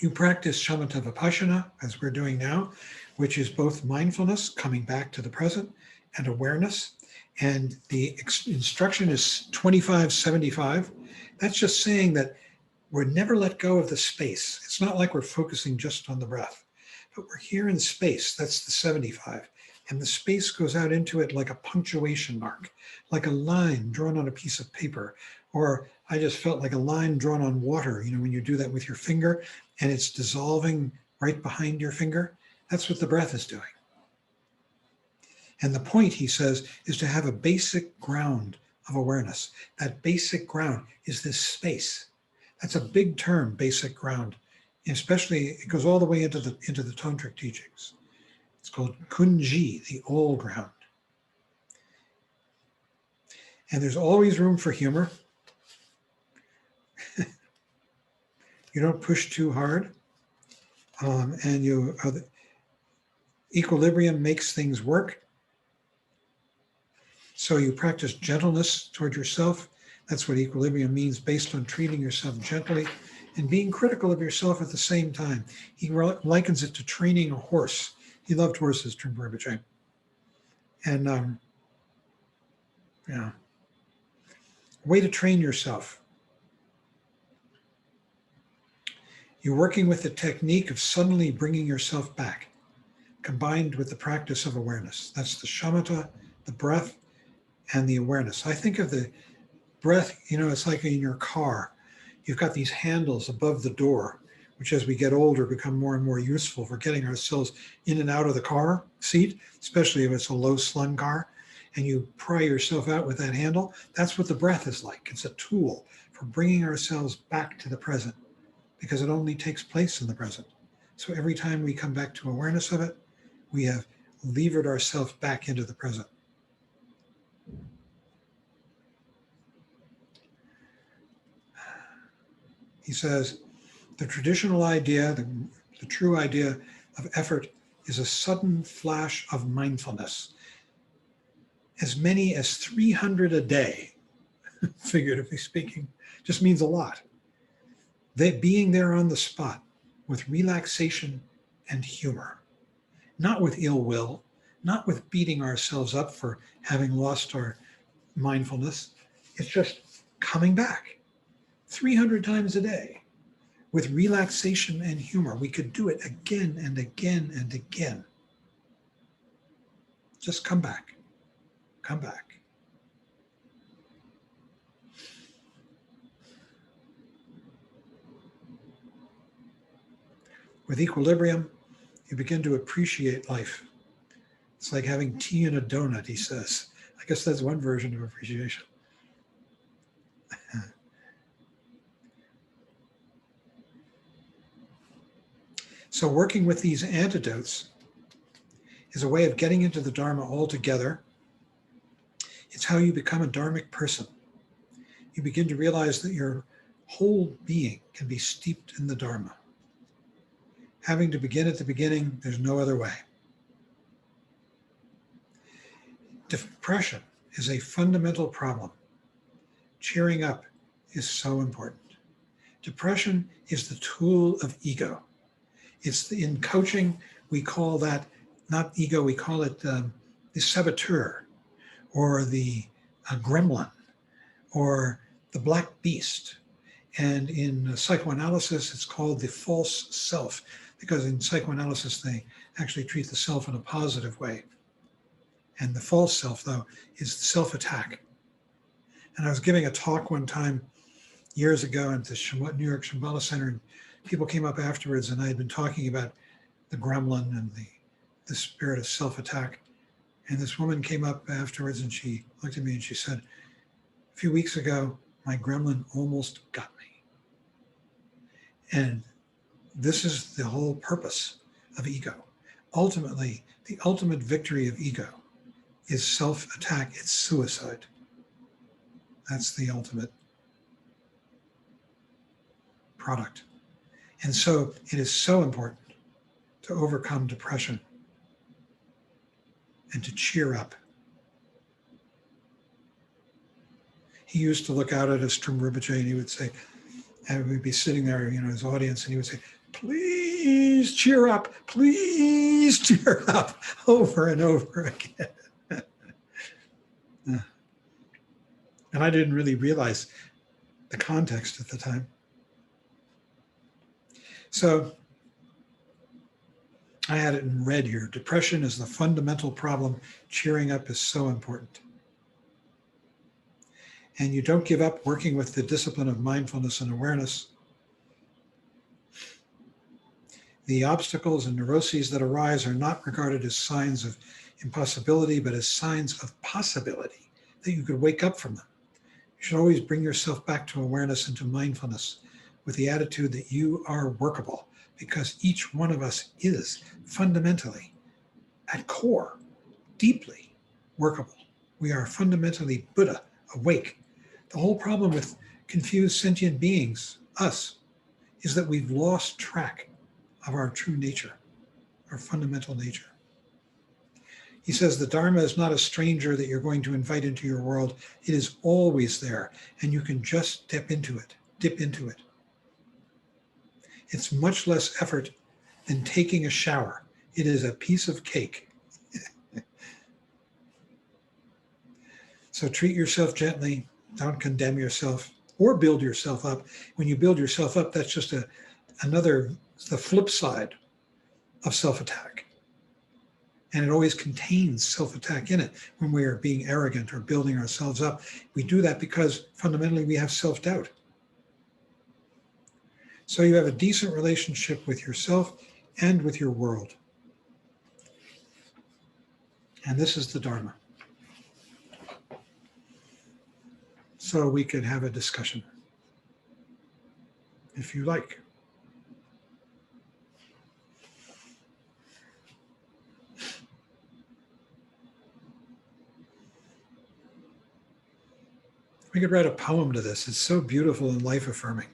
you practice Shamatha Vipassana, as we're doing now, which is both mindfulness, coming back to the present, and awareness. And the instruction is 25-75. That's just saying that we're never let go of the space. It's not like we're focusing just on the breath, but we're here in space. That's the 75. and the space goes out into it like a punctuation mark, like a line drawn on a piece of paper. Or I just felt like a line drawn on water, when you do that with your finger and it's dissolving right behind your finger. That's what the breath is doing. And the point, he says, is to have a basic ground of awareness. That basic ground is this space. That's a big term, basic ground. Especially, it goes all the way into the tantric teachings. It's called kunji, the all ground. And there's always room for humor. You don't push too hard. And equilibrium makes things work. So you practice gentleness toward yourself. That's what equilibrium means, based on treating yourself gently and being critical of yourself at the same time. He likens it to training a horse. He loved horses, Trungpa Rinpoche. And a way to train yourself. You're working with the technique of suddenly bringing yourself back, combined with the practice of awareness. That's the shamatha, the breath, and the awareness. I think of the breath, it's like in your car. You've got these handles above the door, which as we get older become more and more useful for getting ourselves in and out of the car seat, especially if it's a low slung car, and you pry yourself out with that handle. That's what the breath is like. It's a tool for bringing ourselves back to the present, because it only takes place in the present. So every time we come back to awareness of it, we have levered ourselves back into the present. He says, the traditional idea, the true idea of effort is a sudden flash of mindfulness. As many as 300 a day, figuratively speaking, just means a lot. Being there on the spot with relaxation and humor, not with ill will, not with beating ourselves up for having lost our mindfulness. It's just coming back 300 times a day with relaxation and humor. We could do it again and again and again. Just come back. Come back. With equilibrium, you begin to appreciate life. It's like having tea and a donut, he says. I guess that's one version of appreciation. So working with these antidotes is a way of getting into the Dharma altogether. It's how you become a Dharmic person. You begin to realize that your whole being can be steeped in the Dharma. Having to begin at the beginning, there's no other way. Depression is a fundamental problem. Cheering up is so important. Depression is the tool of ego. In coaching, we call that not ego, we call it the saboteur, or the gremlin, or the black beast. And in psychoanalysis, it's called the false self, because in psychoanalysis, they actually treat the self in a positive way. And the false self, though, is the self-attack. And I was giving a talk one time years ago at the New York Shambhala Center, and people came up afterwards, and I had been talking about the gremlin and the spirit of self-attack. And this woman came up afterwards, and she looked at me and she said, a few weeks ago, my gremlin almost got me. And this is the whole purpose of ego. Ultimately, the ultimate victory of ego is self-attack. It's suicide. That's the ultimate product. And so it is so important to overcome depression and to cheer up. He used to look out at us, Trungpa Rinpoche, and he would say, and we'd be sitting there, his audience, and he would say, please cheer up, please cheer up, over and over again. And I didn't really realize the context at the time. So I had it in red here. Depression is the fundamental problem. Cheering up is so important. And you don't give up working with the discipline of mindfulness and awareness. The obstacles and neuroses that arise are not regarded as signs of impossibility, but as signs of possibility, that you could wake up from them. You should always bring yourself back to awareness and to mindfulness with the attitude that you are workable, because each one of us is fundamentally, at core, deeply workable. We are fundamentally Buddha, awake. The whole problem with confused sentient beings, us, is that we've lost track of our true nature, our fundamental nature. He says the Dharma is not a stranger that you're going to invite into your world. It is always there, and you can just dip into it. It's much less effort than taking a shower. It is a piece of cake. So treat yourself gently. Don't condemn yourself or build yourself up. When you build yourself up, that's just the flip side of self-attack. And it always contains self-attack in it when we are being arrogant or building ourselves up. We do that because fundamentally we have self-doubt. So you have a decent relationship with yourself and with your world. And this is the Dharma. So we could have a discussion, if you like. We could write a poem to this. It's so beautiful and life-affirming.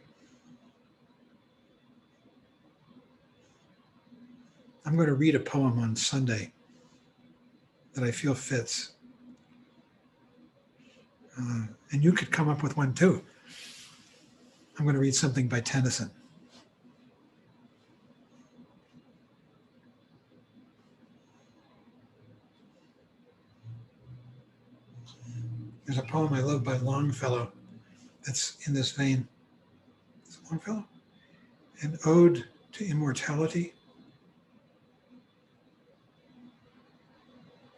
I'm going to read a poem on Sunday that I feel fits. And you could come up with one too. I'm going to read something by Tennyson. There's a poem I love by Longfellow that's in this vein. Is it Longfellow? An Ode to Immortality.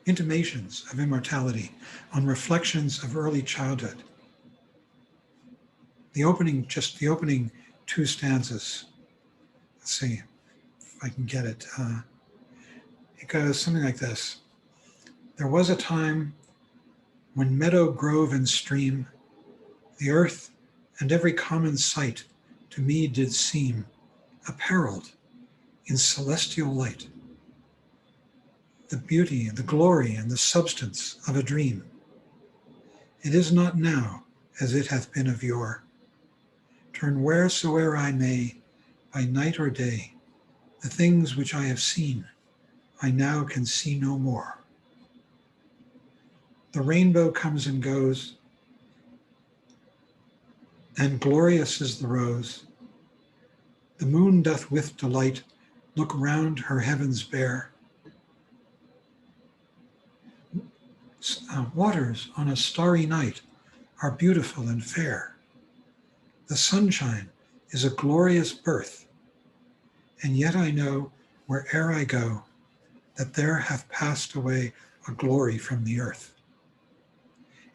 Intimations of Immortality on Reflections of Early Childhood. The opening two stanzas. Let's see if I can get it. It goes something like this. There was a time when meadow, grove, and stream, the earth and every common sight to me did seem apparelled in celestial light, the beauty and the glory and the substance of a dream. It is not now as it hath been of yore. Turn wheresoe'er I may, by night or day, the things which I have seen, I now can see no more. The rainbow comes and goes, and glorious is the rose. The moon doth with delight look round her heavens bare. Waters on a starry night are beautiful and fair. The sunshine is a glorious birth, and yet I know, where'er I go, that there hath passed away a glory from the earth.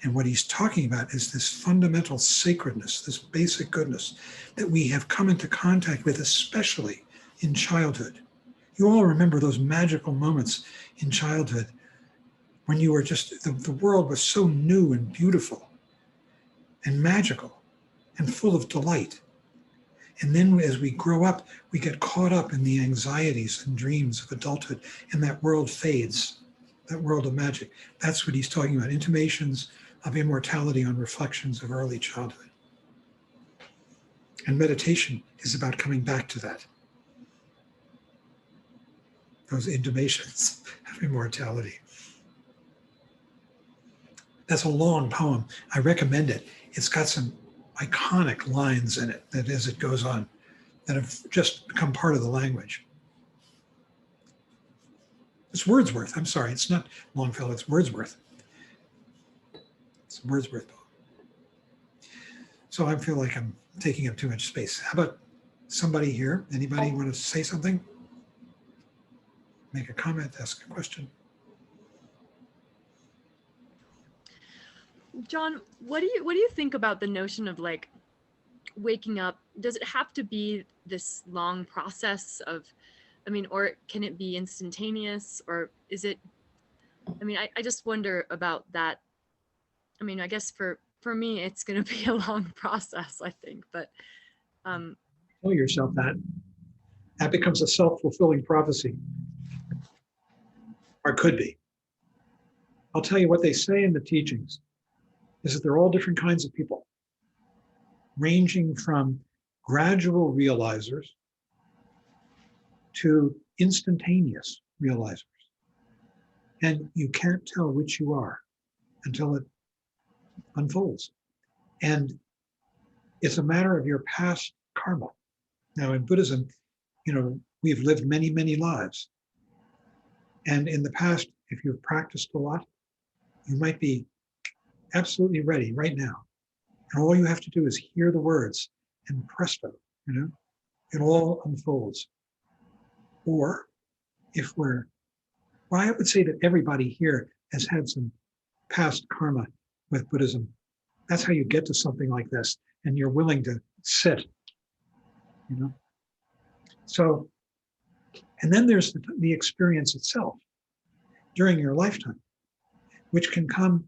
And what he's talking about is this fundamental sacredness, this basic goodness that we have come into contact with, especially in childhood. You all remember those magical moments in childhood when you were just, the world was so new and beautiful and magical and full of delight. And then as we grow up, we get caught up in the anxieties and dreams of adulthood, and that world fades, that world of magic. That's what he's talking about, intimations of immortality on reflections of early childhood. And meditation is about coming back to that, those intimations of immortality. That's a long poem. I recommend it. It's got some iconic lines in it that as it goes on, that have just become part of the language. It's Wordsworth. I'm sorry, it's not Longfellow, it's Wordsworth. It's a Wordsworth poem. So I feel like I'm taking up too much space. How about somebody here? Anybody want to say something? make a comment, ask a question. John, what do you think about the notion of like waking up? Does it have to be this long process of, I mean, or can it be instantaneous, or is it, I mean, I just wonder about that. I mean, I guess for me, it's going to be a long process, I think, but Tell yourself that. That becomes a self-fulfilling prophecy, or could be. I'll tell you what they say in the teachings is that they're all different kinds of people, ranging from gradual realizers to instantaneous realizers. And you can't tell which you are until it unfolds. And it's a matter of your past karma. Now, in Buddhism, we've lived many, many lives. And in the past, if you've practiced a lot, you might be absolutely ready right now. And all you have to do is hear the words and presto, it all unfolds. Or if I would say that everybody here has had some past karma with Buddhism. That's how you get to something like this, and you're willing to sit, So, and then there's the experience itself during your lifetime, which can come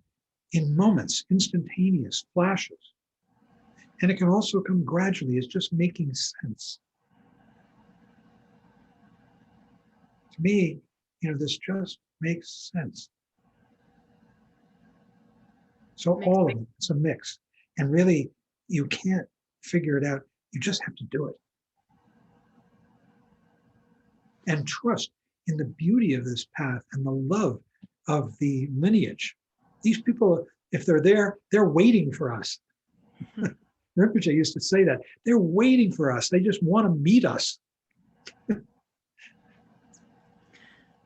in moments, instantaneous flashes. And it can also come gradually. It's just making sense. To me, this just makes sense. So all of it, it's a mix. And really, you can't figure it out. You just have to do it. And trust in the beauty of this path and the love of the lineage. These people, if they're there, they're waiting for us. Rinpoche used to say that. They're waiting for us. They just want to meet us.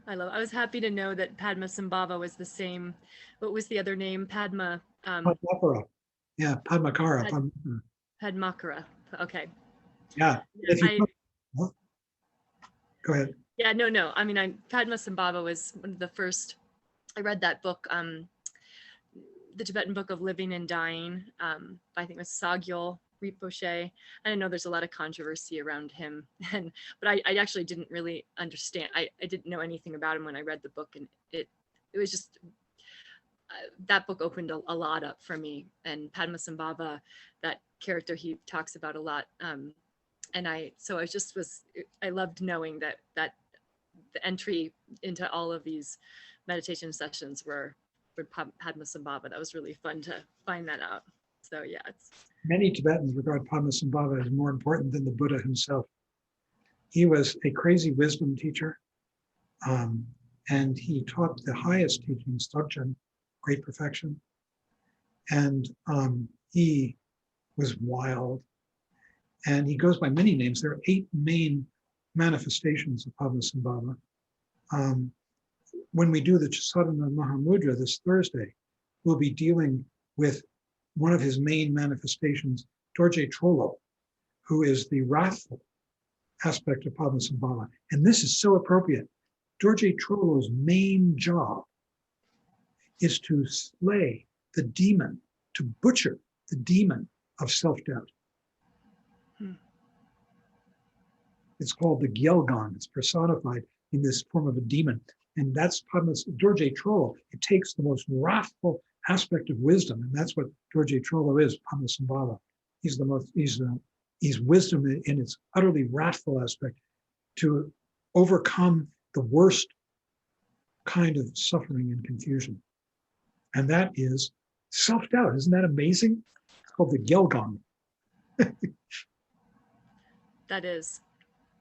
I was happy to know that Padmasambhava was the same. What was the other name? Padmakara. Yeah, Padmakara. Padmakara. Okay. Yeah. Go ahead. Yeah, no. I mean, Padmasambhava was one of the first. I read that book, the Tibetan Book of Living and Dying. I think it was Sagyal Rinpoche. I know there's a lot of controversy around him, but I actually didn't really understand. I didn't know anything about him when I read the book, and it was just that book opened a lot up for me. And Padmasambhava, that character he talks about a lot. And I loved knowing that the entry into all of these meditation sessions were Padmasambhava. That was really fun to find that out. So yeah, many Tibetans regard Padmasambhava as more important than the Buddha himself. He was a crazy wisdom teacher, and he taught the highest teachings, Dzogchen, great perfection. And he was wild. And he goes by many names. There are 8 main manifestations of Padmasambhava. When we do the Sadhana Mahamudra this Thursday, we'll be dealing with one of his main manifestations, Dorje Trollo, who is the wrathful aspect of Padmasambhava. And this is so appropriate. Dorje Trollo's main job is to slay the demon, to butcher the demon of self-doubt. It's called the Gyalgan. It's personified in this form of a demon. And that's Dorje Trollo. It takes the most wrathful aspect of wisdom, and that's what Dorje Trollo is, Padmasambhava. He's wisdom in its utterly wrathful aspect to overcome the worst kind of suffering and confusion. And that is self-doubt. Isn't that amazing? It's called the Gyalgan. That is.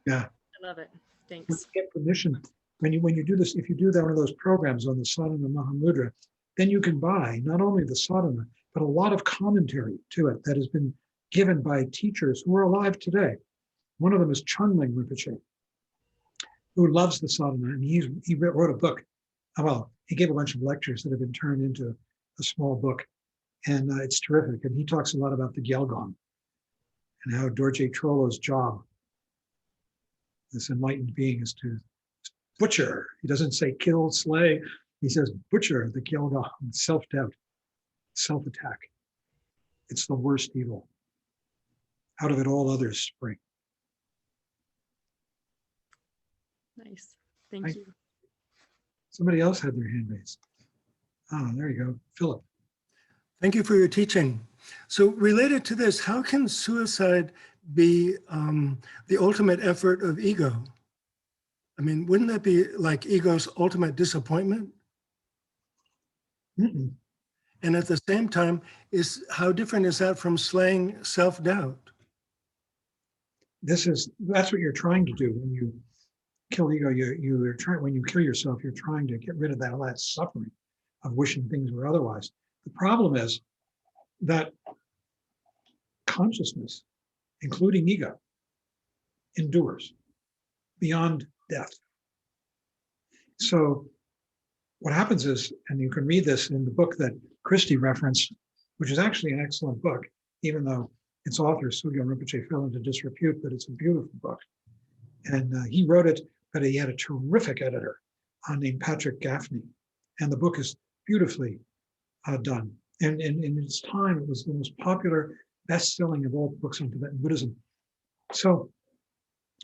Yeah. I love it. Thanks. When you get permission, when you do this, if you do that one of those programs on the Sadhana Mahamudra, then you can buy not only the sadhana, but a lot of commentary to it that has been given by teachers who are alive today. One of them is Chungling Rinpoche, who loves the sadhana, and he wrote a book. Well, he gave a bunch of lectures that have been turned into a small book, and it's terrific. And he talks a lot about the Gyalgan and how Dorje Trollo's job, this enlightened being, is to butcher. He doesn't say kill, slay. He says butcher, the kill, the self-doubt, self-attack. It's the worst evil. Out of it, all others spring. Nice. Thank Right. you. Somebody else had their hand raised. Oh, there you go. Philip. Thank you for your teaching. So related to this, how can suicide be the ultimate effort of ego? I mean, wouldn't that be like ego's ultimate disappointment? Mm-mm. And at the same time, how different is that from slaying self-doubt? That's what you're trying to do when you kill ego. When you kill yourself, you're trying to get rid of that suffering of wishing things were otherwise. The problem is that consciousness, including ego, endures beyond death. So what happens is, and you can read this in the book that Christy referenced, which is actually an excellent book, even though its author, Sugyo Rinpoche, fell into disrepute, but it's a beautiful book. And he wrote it, but he had a terrific editor named Patrick Gaffney. And the book is beautifully done. And in its time, it was the most popular, best-selling of all books on Tibetan Buddhism. So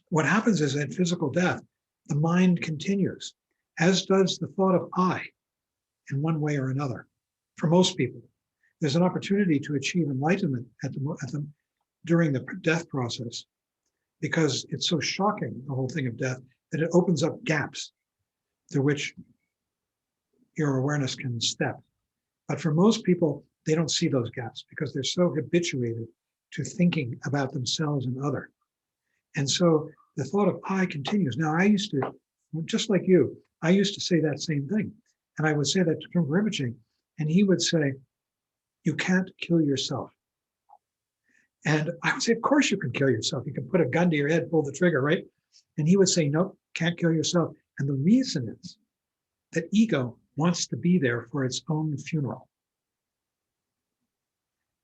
what happens is at physical death, the mind continues, as does the thought of I, in one way or another. For most people, there's an opportunity to achieve enlightenment during the death process, because it's so shocking, the whole thing of death, that it opens up gaps through which your awareness can step. But for most people, they don't see those gaps because they're so habituated to thinking about themselves and other. And so the thought of I continues. Now, I used to, just like you, I used to say that same thing. And I would say that to Trungpa Rinpoche, and he would say, you can't kill yourself. And I would say, of course you can kill yourself. You can put a gun to your head, pull the trigger, right? And he would say, nope, can't kill yourself. And the reason is that ego wants to be there for its own funeral.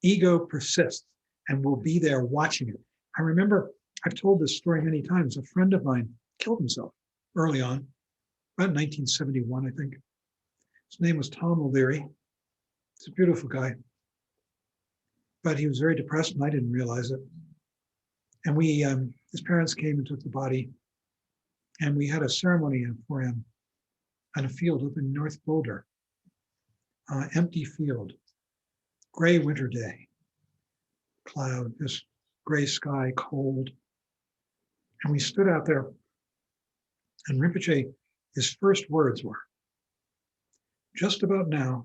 Ego persists and will be there watching it. I remember, I've told this story many times. A friend of mine killed himself early on, about 1971, I think. His name was Tom O'Leary. He's a beautiful guy. But he was very depressed and I didn't realize it. And his parents came and took the body and we had a ceremony for him on a field up in North Boulder, empty field, gray winter day, cloud, just gray sky, cold. And we stood out there and Rinpoche, his first words were, just about now,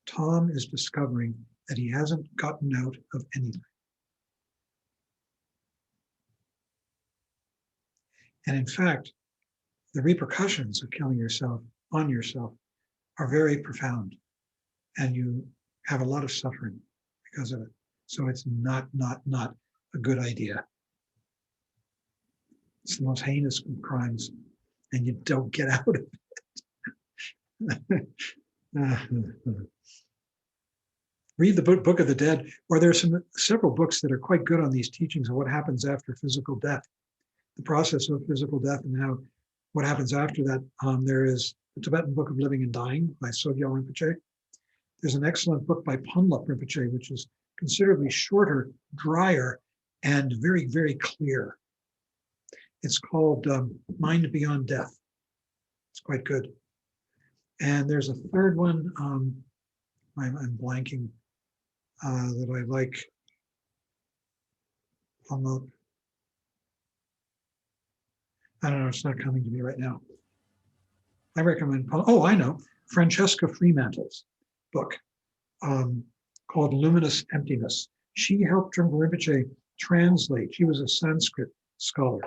Tom is discovering that he hasn't gotten out of anything. And in fact, the repercussions of killing yourself on yourself are very profound. And you have a lot of suffering because of it. So it's not a good idea. It's the most heinous of crimes and you don't get out of it. Read the book of the Dead, or there's several books that are quite good on these teachings of what happens after physical death, the process of physical death and what happens after that. There is the Tibetan Book of Living and Dying by Sogyo Rinpoche. There's an excellent book by Ponlop Rinpoche, which is considerably shorter, drier, and very, very clear. It's called Mind Beyond Death. It's quite good. And there's a third one, I'm blanking, that I like. I don't know, it's not coming to me right now. I recommend, I know, Francesca Fremantle's book called Luminous Emptiness. She helped Trungpa Rinpoche translate, she was a Sanskrit scholar,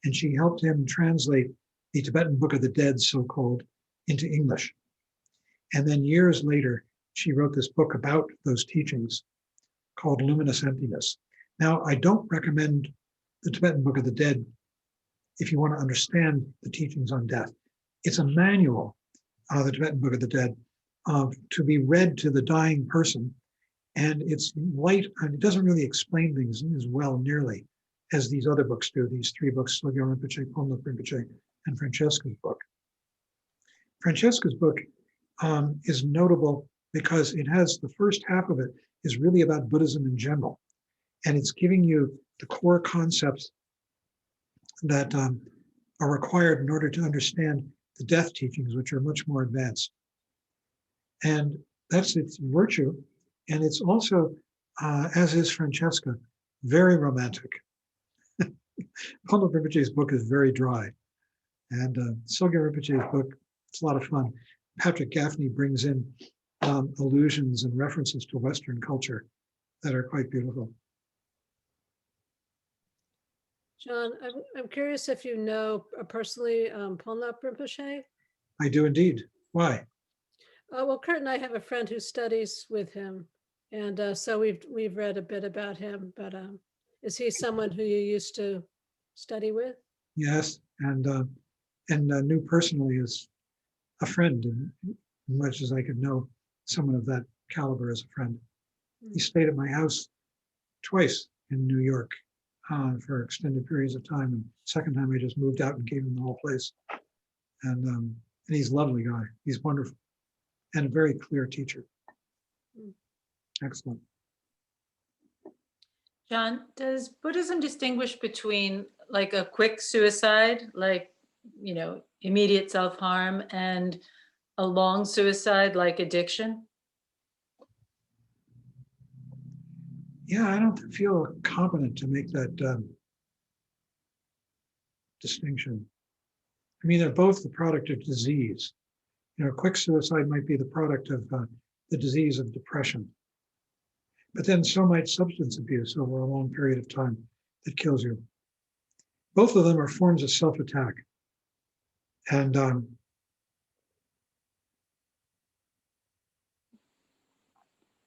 and she helped him translate the Tibetan Book of the Dead, so-called, into English. And then years later, she wrote this book about those teachings called Luminous Emptiness. Now, I don't recommend the Tibetan Book of the Dead if you want to understand the teachings on death. It's a manual, the Tibetan Book of the Dead, to be read to the dying person. And it's light, and it doesn't really explain things as well nearly as these other books do, these three books, Sogyo Rinpoche, Ponlop Rinpoche, and Francesca's book. Francesca's book is notable because it has the first half of it is really about Buddhism in general. And it's giving you the core concepts that are required in order to understand the death teachings, which are much more advanced. And that's its virtue. And it's also, as is Francesca, very romantic. Paula Rinpoche's book is very dry. And Silga Rinpoche's book, it's a lot of fun. Patrick Gaffney brings in allusions and references to Western culture that are quite beautiful. John, I'm curious if you know personally Ponlop Rinpoche. I do indeed. Why? Well, Kurt and I have a friend who studies with him, and so we've read a bit about him. But is he someone who you used to study with? Yes, and knew personally as a friend, as much as I could know someone of that caliber as a friend. He stayed at my house twice in New York for extended periods of time. And second time I just moved out and gave him the whole place. And he's a lovely guy. He's wonderful and a very clear teacher. Excellent. John, does Buddhism distinguish between like a quick suicide, like, you know, immediate self-harm, and a long suicide like addiction? Yeah, I don't feel competent to make that distinction. I mean, they're both the product of disease. You know, quick suicide might be the product of the disease of depression. But then so might substance abuse over a long period of time that kills you. Both of them are forms of self-attack. And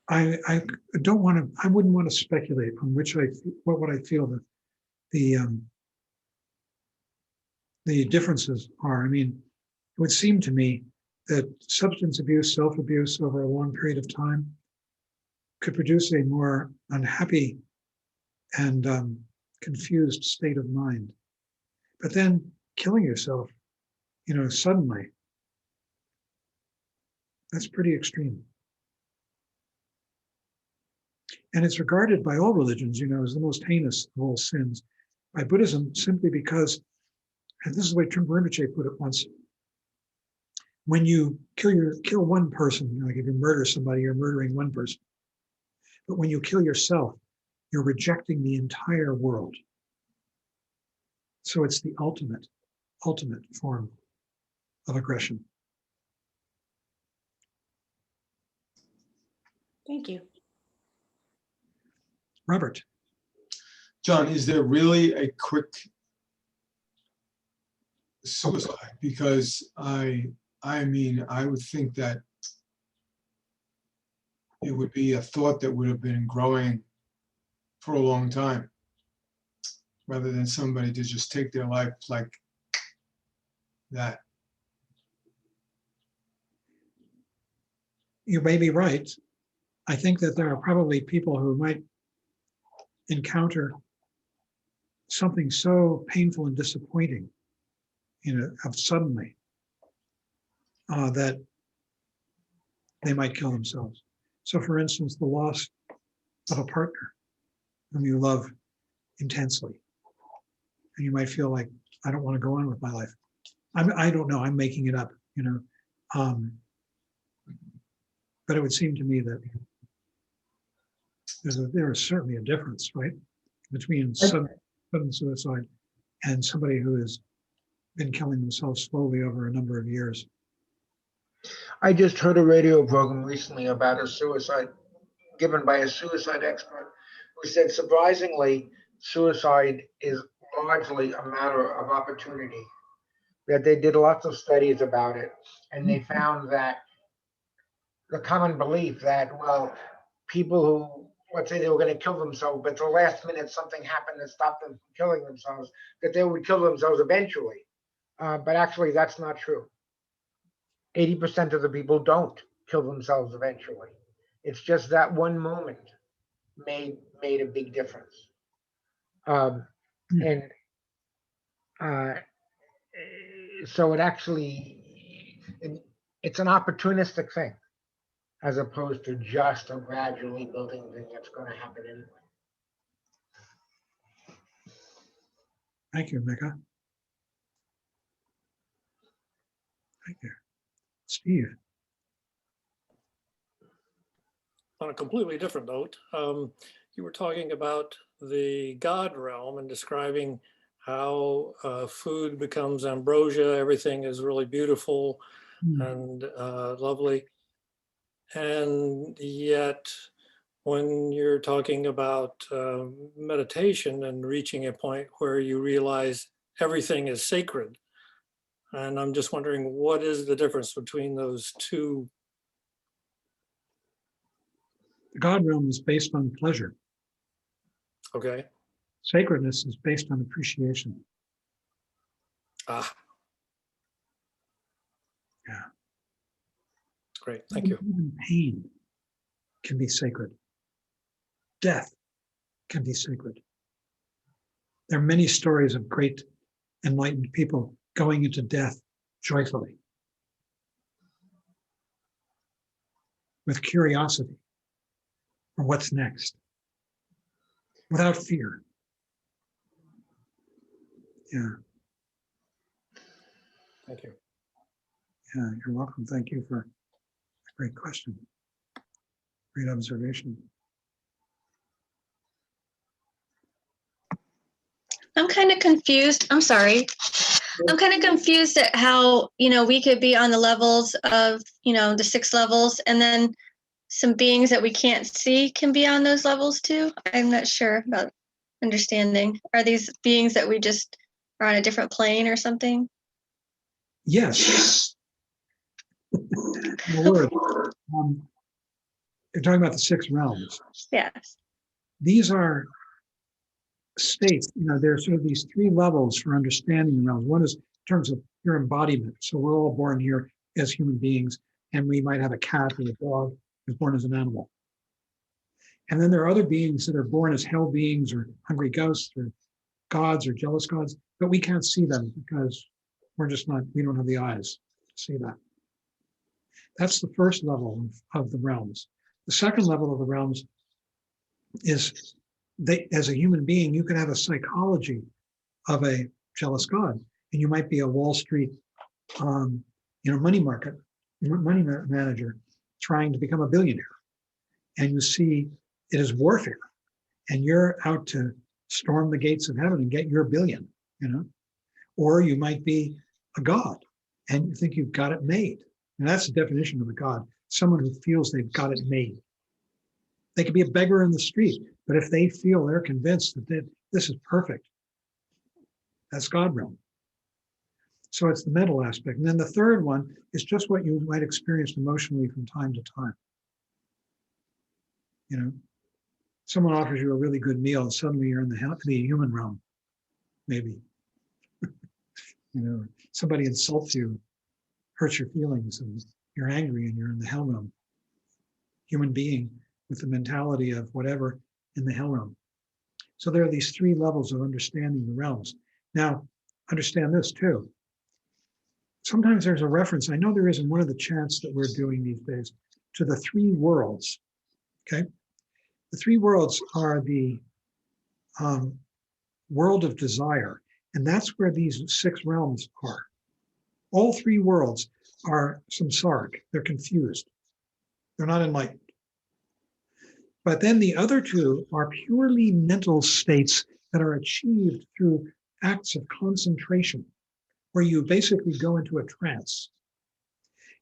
I don't want to, I wouldn't want to speculate on what I feel that the differences are. I mean, it would seem to me that substance abuse, self-abuse over a long period of time could produce a more unhappy and confused state of mind. But then killing yourself, you know, suddenly, that's pretty extreme. And it's regarded by all religions, you know, as the most heinous of all sins. By Buddhism, simply because, and this is the way Trungpa Rinpoche put it once, when you kill one person, like if you murder somebody, you're murdering one person. But when you kill yourself, you're rejecting the entire world. So it's the ultimate form of aggression. Thank you. Robert. John, is there really a quick suicide? Because I mean, I would think that it would be a thought that would have been growing for a long time, rather than somebody to just take their life like that. You may be right. I think that there are probably people who might encounter something so painful and disappointing, you know, of suddenly, that they might kill themselves. So for instance, the loss of a partner whom you love intensely. And you might feel like, I don't want to go on with my life. I don't know, I'm making it up, you know. But it would seem to me that there is certainly a difference, right? Between sudden suicide and somebody who has been killing themselves slowly over a number of years. I just heard a radio program recently about a suicide given by a suicide expert who said, surprisingly, suicide is largely a matter of opportunity. That they did lots of studies about it, and they found that the common belief that, well, people who, let's say they were going to kill themselves, but at the last minute something happened that stopped them from killing themselves, that they would kill themselves eventually. But actually, that's not true. 80% of the people don't kill themselves eventually. It's just that one moment made a big difference. And so it actually, it's an opportunistic thing, as opposed to just a gradually building thing that's going to happen anyway. Thank you, Mika. Thank you. Steve. On a completely different note, you were talking about the God realm and describing how food becomes ambrosia, everything is really beautiful and lovely. And yet, when you're talking about meditation and reaching a point where you realize everything is sacred, and I'm just wondering, what is the difference between those two? The God realm is based on pleasure. Okay. Sacredness is based on appreciation. Ah. Yeah. Great, thank you. Even pain can be sacred. Death can be sacred. There are many stories of great enlightened people going into death joyfully, with curiosity for what's next, without fear. Yeah. Thank you. Yeah, you're welcome. Thank you for a great question. Great observation. I'm kind of confused. I'm sorry. I'm kind of confused at how, we could be on the levels of, the 6 levels, and then some beings that we can't see can be on those levels too. I'm not sure about understanding. Are these beings that we just are on a different plane or something? Yes. The word. You're talking about the 6 realms. Yes. These are states, there are sort of these 3 levels for understanding the realms. One is in terms of your embodiment. So we're all born here as human beings, and we might have a cat or a dog who's born as an animal. And then there are other beings that are born as hell beings or hungry ghosts or gods or jealous gods, but we can't see them because we don't have the eyes to see that. That's the first level of the realms. The second level of the realms is as a human being, you can have a psychology of a jealous god, and you might be a Wall Street, money manager trying to become a billionaire, and you see it is warfare, and you're out to storm the gates of heaven and get your billion, or you might be a god, and you think you've got it made, and that's the definition of a god: someone who feels they've got it made. They could be a beggar in the street, but if they feel they're convinced that this is perfect, that's God realm. So it's the mental aspect. And then the third one is just what you might experience emotionally from time to time. Someone offers you a really good meal and suddenly you're in the human realm, maybe. Somebody insults you, hurts your feelings, and you're angry and you're in the hell realm. Human being with the mentality of whatever in the hell realm. So there are these 3 levels of understanding the realms. Now, understand this too. Sometimes there's a reference, I know there is in one of the chants that we're doing these days, to the 3 worlds, okay? The 3 worlds are the world of desire, and that's where these 6 realms are. All 3 worlds are samsaric, they're confused. They're not enlightened. But then the other 2 are purely mental states that are achieved through acts of concentration, where you basically go into a trance.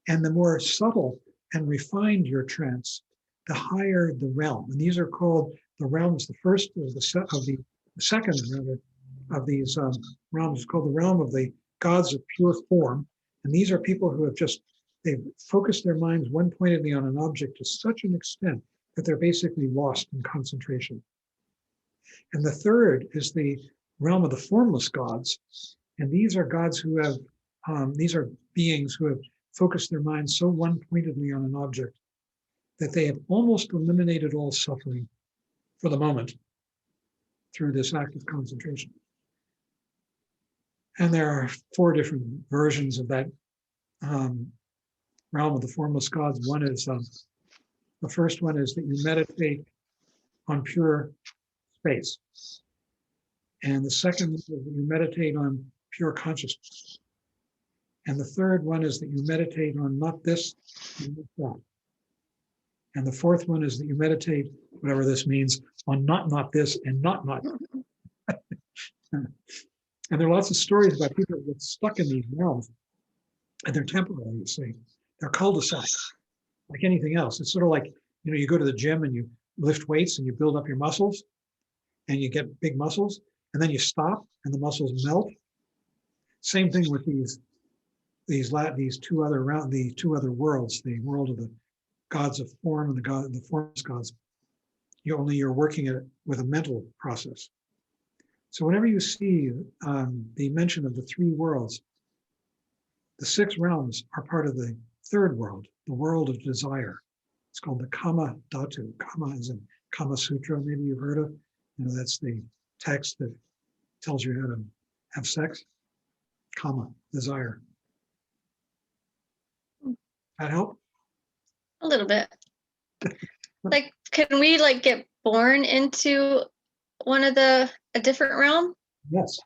And the more subtle and refined your trance, the higher the realm. And these are called the realms. The first of the second rather of these realms is called the realm of the gods of pure form. And these are people who have they've focused their minds one-pointedly on an object to such an extent that they're basically lost in concentration. And the third is the realm of the formless gods. And these are gods who have, these are beings who have focused their minds so one-pointedly on an object that they have almost eliminated all suffering for the moment through this act of concentration. And there are 4 different versions of that realm of the formless gods. One is, the first one is that you meditate on pure space. And the second is that you meditate on pure consciousness. And the third one is that you meditate on not this and not that. And the fourth one is that you meditate, whatever this means, on not this and not. And there are lots of stories about people that get stuck in these realms, and they're temporary, you see. They're cul-de-sacs, like anything else. It's sort of like, you go to the gym and you lift weights and you build up your muscles and you get big muscles, and then you stop and the muscles melt. Same thing with these two other worlds, the world of the gods of form and the formless gods. You're working it with a mental process. So whenever you see the mention of the three worlds, the six realms are part of the third world, the world of desire. It's called the Kama Dhatu. Kama is in Kama Sutra, maybe you've heard of. That's the text that tells you how to have sex. Kama, desire. That help? A little bit. Like, can we get born into a different realm? Yes.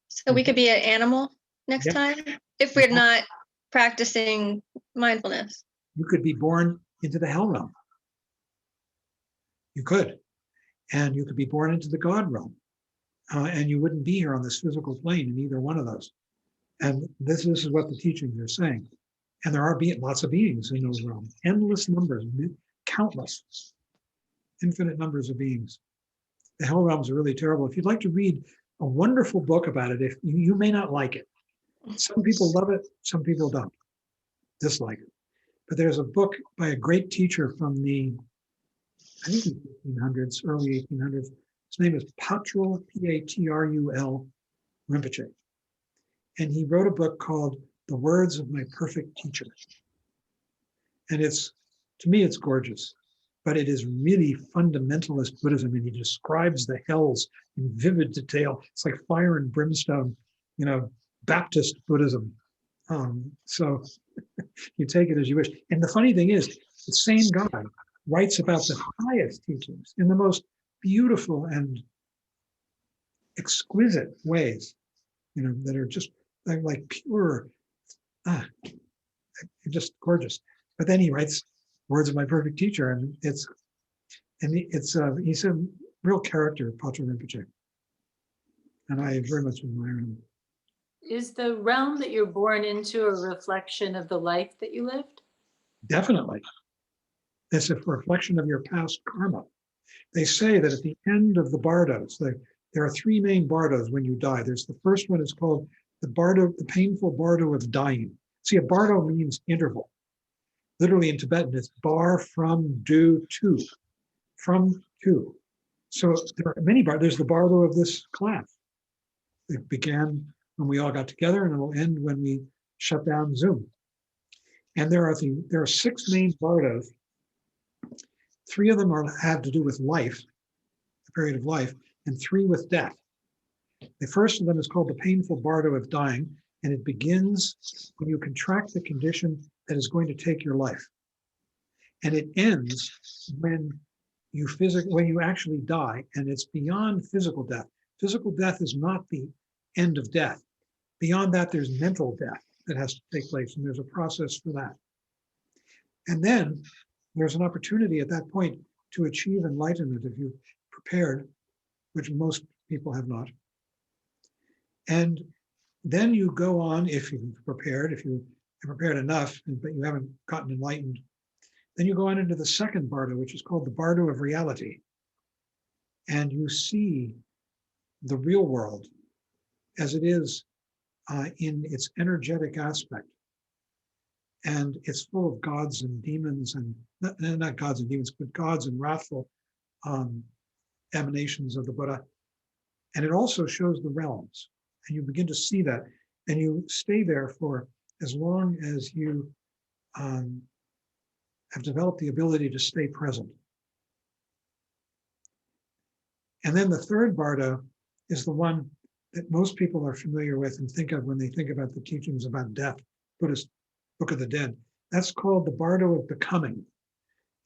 So we could be an animal next Yep. time if we're not practicing mindfulness. You could be born into the hell realm. You could. And you could be born into the God realm. And you wouldn't be here on this physical plane in either one of those. And this is what the teachings are saying. And there are lots of beings in those realms, endless numbers, countless, infinite numbers of beings. The hell realms are really terrible. If you'd like to read a wonderful book about it, if you may not like it. Some people love it, some people don't, dislike it. But there's a book by a great teacher from the, I think the 1800s, early 1800s. His name is Patrul, Patrul Rinpoche. And he wrote a book called The Words of My Perfect Teacher. And to me, it's gorgeous, but it is really fundamentalist Buddhism. And he describes the hells in vivid detail. It's like fire and brimstone, Baptist Buddhism. So you take it as you wish. And the funny thing is, the same guy writes about the highest teachings in the most beautiful and exquisite ways, that are just like pure, just gorgeous. But then he writes Words of My Perfect Teacher, and he's a real character, Patrul Rinpoche, and I very much admire him. Is the realm that you're born into a reflection of the life that you lived? Definitely. It's a reflection of your past karma. They say that at the end of the bardos, there are three main bardos when you die. There's the first one is called the painful bardo of dying. See, a bardo means interval. Literally in Tibetan, it's bar, from, do, to. From, to. So there are many bardos. There's the bardo of this class. It began when we all got together, and it will end when we shut down Zoom. And there are six main bardos. Three of them have to do with life, the period of life, and three with death. The first of them is called the painful bardo of dying, and it begins when you contract the condition that is going to take your life. And it ends when you actually die, and it's beyond physical death. Physical death is not the end of death. Beyond that, there's mental death that has to take place, and there's a process for that. And then there's an opportunity at that point to achieve enlightenment if you've prepared, which most people have not. And then you go on, if you've prepared, if you have prepared enough, but you haven't gotten enlightened, then you go on into the second bardo, which is called the Bardo of Reality. And you see the real world as it is in its energetic aspect. And it's full of gods and demons, and not gods and demons, but gods and wrathful emanations of the Buddha. And it also shows the realms. And you begin to see that. And you stay there for as long as you have developed the ability to stay present. And then the third bardo is the one that most people are familiar with and think of when they think about the teachings about death, Buddhist Book of the Dead. That's called the Bardo of Becoming.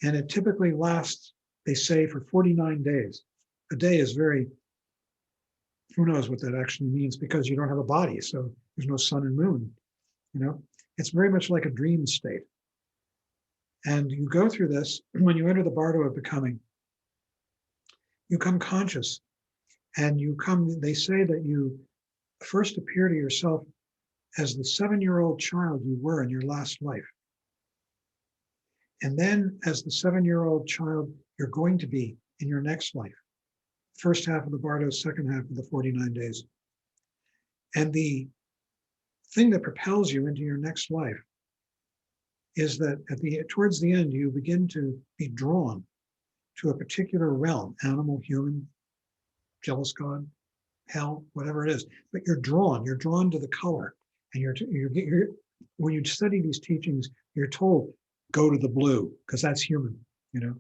And it typically lasts, they say, for 49 days. A day is very, who knows what that actually means, because you don't have a body, so there's no sun and moon, you know? It's very much like a dream state. And you go through this, when you enter the Bardo of Becoming, you come conscious, and you come, they say that you first appear to yourself as the 7-year-old child you were in your last life. And then as the 7-year-old child you're going to be in your next life. First half of the Bardo, second half of the 49 days. And the thing that propels you into your next life is that towards the end, you begin to be drawn to a particular realm, animal, human, jealous God, hell, whatever it is. But you're drawn to the color. And when you study these teachings, you're told, go to the blue, because that's human, you know.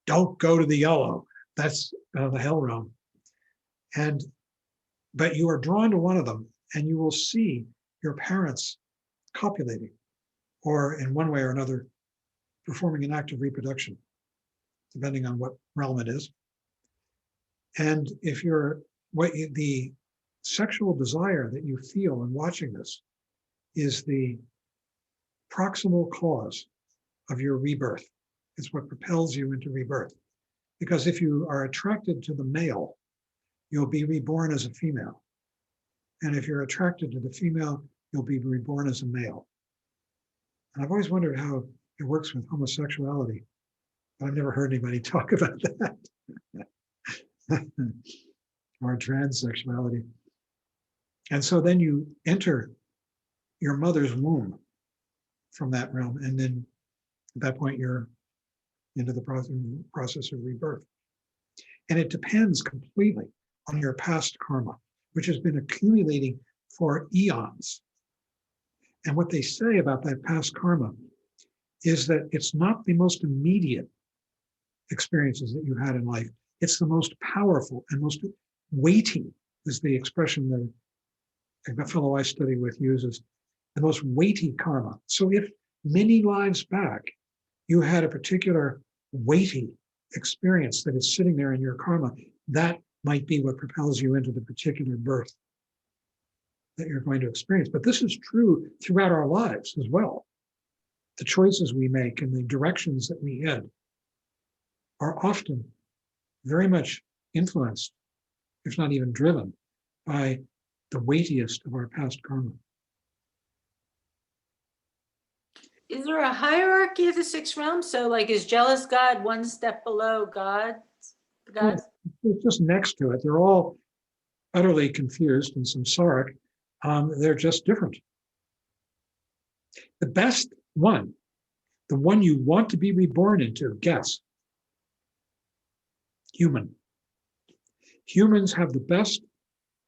Don't go to the yellow, that's the hell realm. But you are drawn to one of them, and you will see your parents copulating, or in one way or another, performing an act of reproduction, depending on what realm it is. And if the sexual desire that you feel in watching this is the proximal cause of your rebirth. It's what propels you into rebirth. Because if you are attracted to the male, you'll be reborn as a female. And if you're attracted to the female, you'll be reborn as a male. And I've always wondered how it works with homosexuality, but I've never heard anybody talk about that. Or transsexuality. And so then you enter your mother's womb from that realm. And then at that point, you're into the process of rebirth. And it depends completely on your past karma, which has been accumulating for eons. And what they say about that past karma is that it's not the most immediate experiences that you had in life. It's the most powerful and most weighty, is the expression that a fellow I study with uses, the most weighty karma. So if many lives back, you had a particular weighty experience that is sitting there in your karma, that might be what propels you into the particular birth that you're going to experience. But this is true throughout our lives as well. The choices we make and the directions that we head are often very much influenced, if not even driven, by the weightiest of our past karma. Is there a hierarchy of the six realms? So like, is jealous God one step below God? It's just next to it. They're all utterly confused and samsaric. They're just different. The best one, the one you want to be reborn into, guess. Human. Humans have the best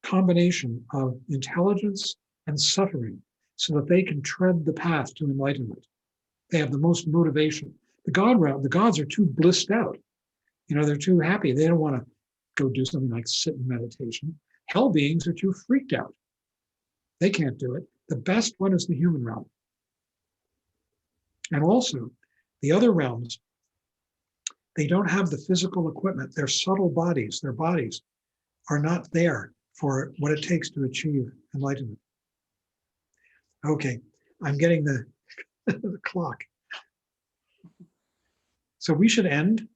combination of intelligence and suffering so that they can tread the path to enlightenment. They have the most motivation. The God realm, the gods are too blissed out. You know, they're too happy. They don't want to go do something like sit in meditation. Hell beings are too freaked out. They can't do it. The best one is the human realm. And also, the other realms, they don't have the physical equipment. Their subtle bodies, their bodies are not there for what it takes to achieve enlightenment. Okay, I'm getting the clock. So we should end,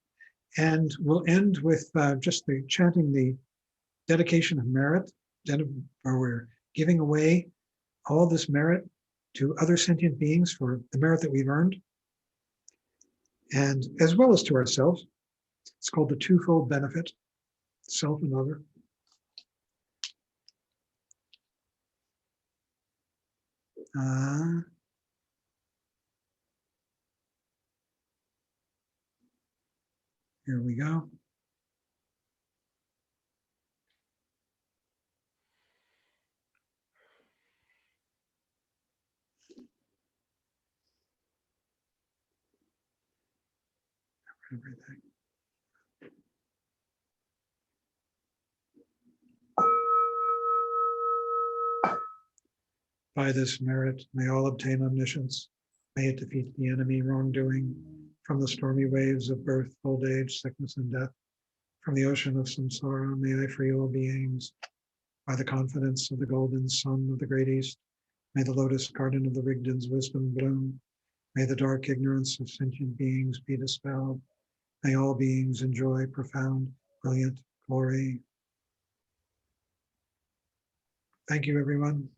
and we'll end with just chanting the dedication of merit, where we're giving away all this merit to other sentient beings for the merit that we've earned, and as well as to ourselves. It's called the twofold benefit, self and other. Here we go. Everything. By this merit, may all obtain omniscience, May it defeat the enemy wrongdoing from the stormy waves of birth, old age, sickness, and death. From the ocean of samsara, may I free all beings by the confidence of the golden sun of the great east. May the lotus garden of the Rigdon's wisdom bloom. May the dark ignorance of sentient beings be dispelled. May all beings enjoy profound, brilliant glory. Thank you, everyone.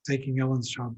Taking Ellen's job.